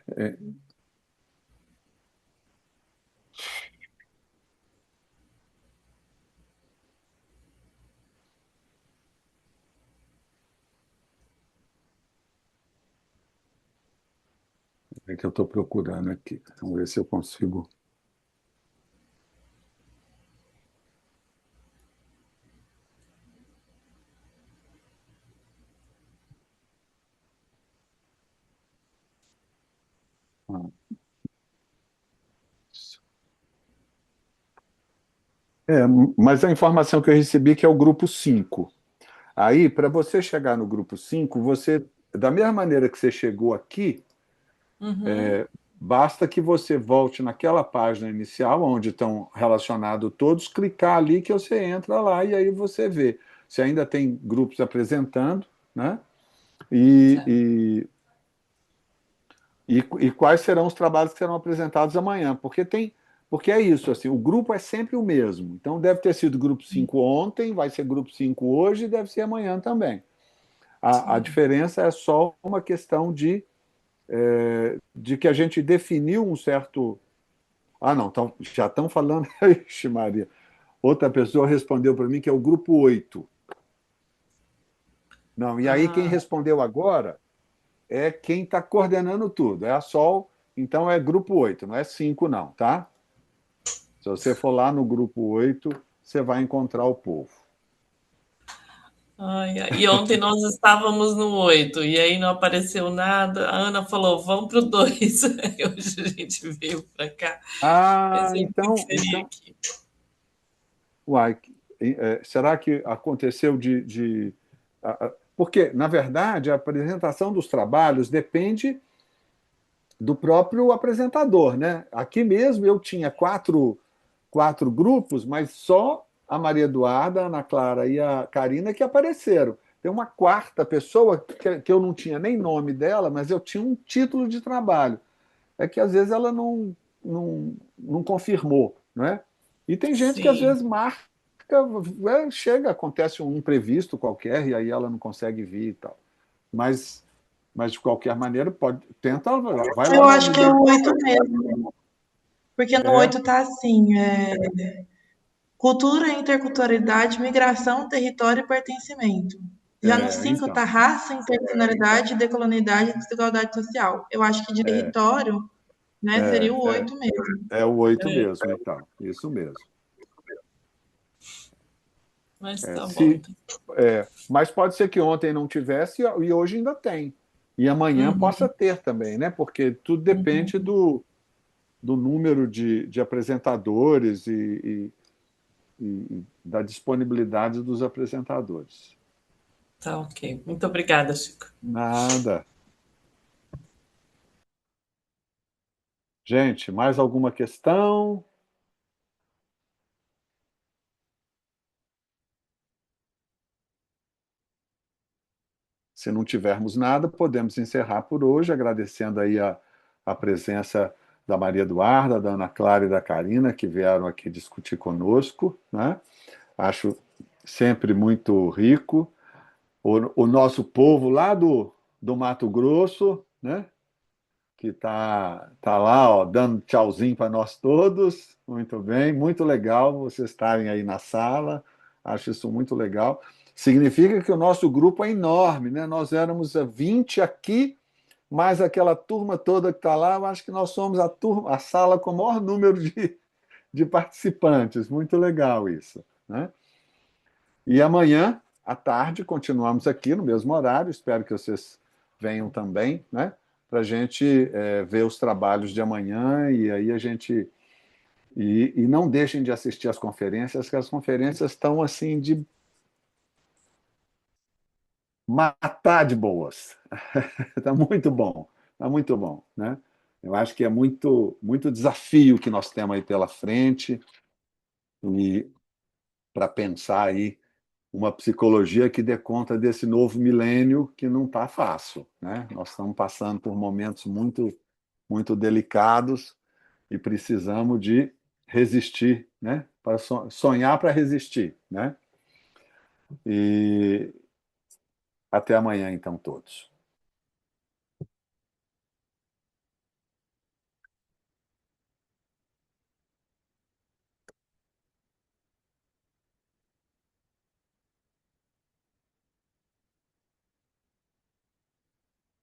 É que eu estou procurando aqui. Vamos ver se eu consigo. Ah. É, mas a informação que eu recebi é que é o grupo 5. Aí, para você chegar no grupo 5, da mesma maneira que você chegou aqui, Uhum. basta que você volte naquela página inicial, onde estão relacionados todos, clicar ali que você entra lá e aí você vê se ainda tem grupos apresentando, né? Certo. E quais serão os trabalhos que serão apresentados amanhã, porque é isso, assim, o grupo é sempre o mesmo. Então deve ter sido grupo 5 ontem, vai ser grupo 5 hoje e deve ser amanhã também. A Sim. diferença é só uma questão de que a gente definiu um certo. Ah, não, já estão falando. Ixi, Maria. Outra pessoa respondeu para mim que é o grupo 8. Não, e aí quem Ah, respondeu agora é quem está coordenando tudo, é a Sol, então é grupo 8, não é 5, não, tá? Se você for lá no grupo 8, você vai encontrar o povo. ai, ai. E ontem nós estávamos no 8 e aí não apareceu nada. A Ana falou, vamos para o 2. Aí hoje a gente veio para cá. Ah, Mas eu vou então, inserir aqui. uai, será que aconteceu porque, na verdade, a apresentação dos trabalhos depende do próprio apresentador, né? Aqui mesmo eu tinha quatro grupos, mas só a Maria Eduarda, a Ana Clara e a Karina que apareceram. Tem uma quarta pessoa que eu não tinha nem nome dela, mas eu tinha um título de trabalho. É que às vezes ela não confirmou, né? E tem gente que às Sim. vezes marca, chega, acontece um imprevisto qualquer e aí ela não consegue vir e tal. Mas mas de qualquer maneira, tenta, vai lá Eu na acho que é o unidade. 8 mesmo, porque no É, 8 tá assim, cultura, interculturalidade, migração, território e pertencimento. Já no 5 tá então, raça, interseccionalidade, decolonialidade e desigualdade social. Eu acho que de é, território, né, seria é, o é, 8 mesmo. é o 8 É, mesmo, então, isso mesmo. mas É, tá bom, então. mas pode ser que ontem não tivesse e hoje ainda tem. E amanhã possa Uhum, ter também, né? Porque tudo uhum. depende do número de apresentadores e da disponibilidade dos apresentadores. Tá ok. Muito obrigada, Chico. Nada. Gente, mais alguma questão? Se não tivermos nada, podemos encerrar por hoje, agradecendo aí a presença da Maria Eduarda, da Ana Clara e da Karina, que vieram aqui discutir conosco, né? Acho sempre muito rico. O nosso povo lá do Mato Grosso, né? Que tá lá, ó, dando tchauzinho para nós todos. Muito bem, muito legal vocês estarem aí na sala. Acho isso muito legal. Significa que o nosso grupo é enorme, né? Nós éramos 20 aqui, mais aquela turma toda que está lá. Eu acho que nós somos a sala com o maior número de participantes. Muito legal isso, né? E amanhã, à tarde, continuamos aqui no mesmo horário. Espero que vocês venham também, né? Para a gente ver os trabalhos de amanhã e aí a gente. E não deixem de assistir às conferências, que as conferências estão assim de matar de boas. Está muito bom, está muito bom, né? Eu acho que é muito, muito desafio que nós temos aí pela frente e para pensar aí uma psicologia que dê conta desse novo milênio que não está fácil, né? Nós estamos passando por momentos muito, muito delicados e precisamos de resistir, né? Para sonhar para resistir, né? E até amanhã, então, todos.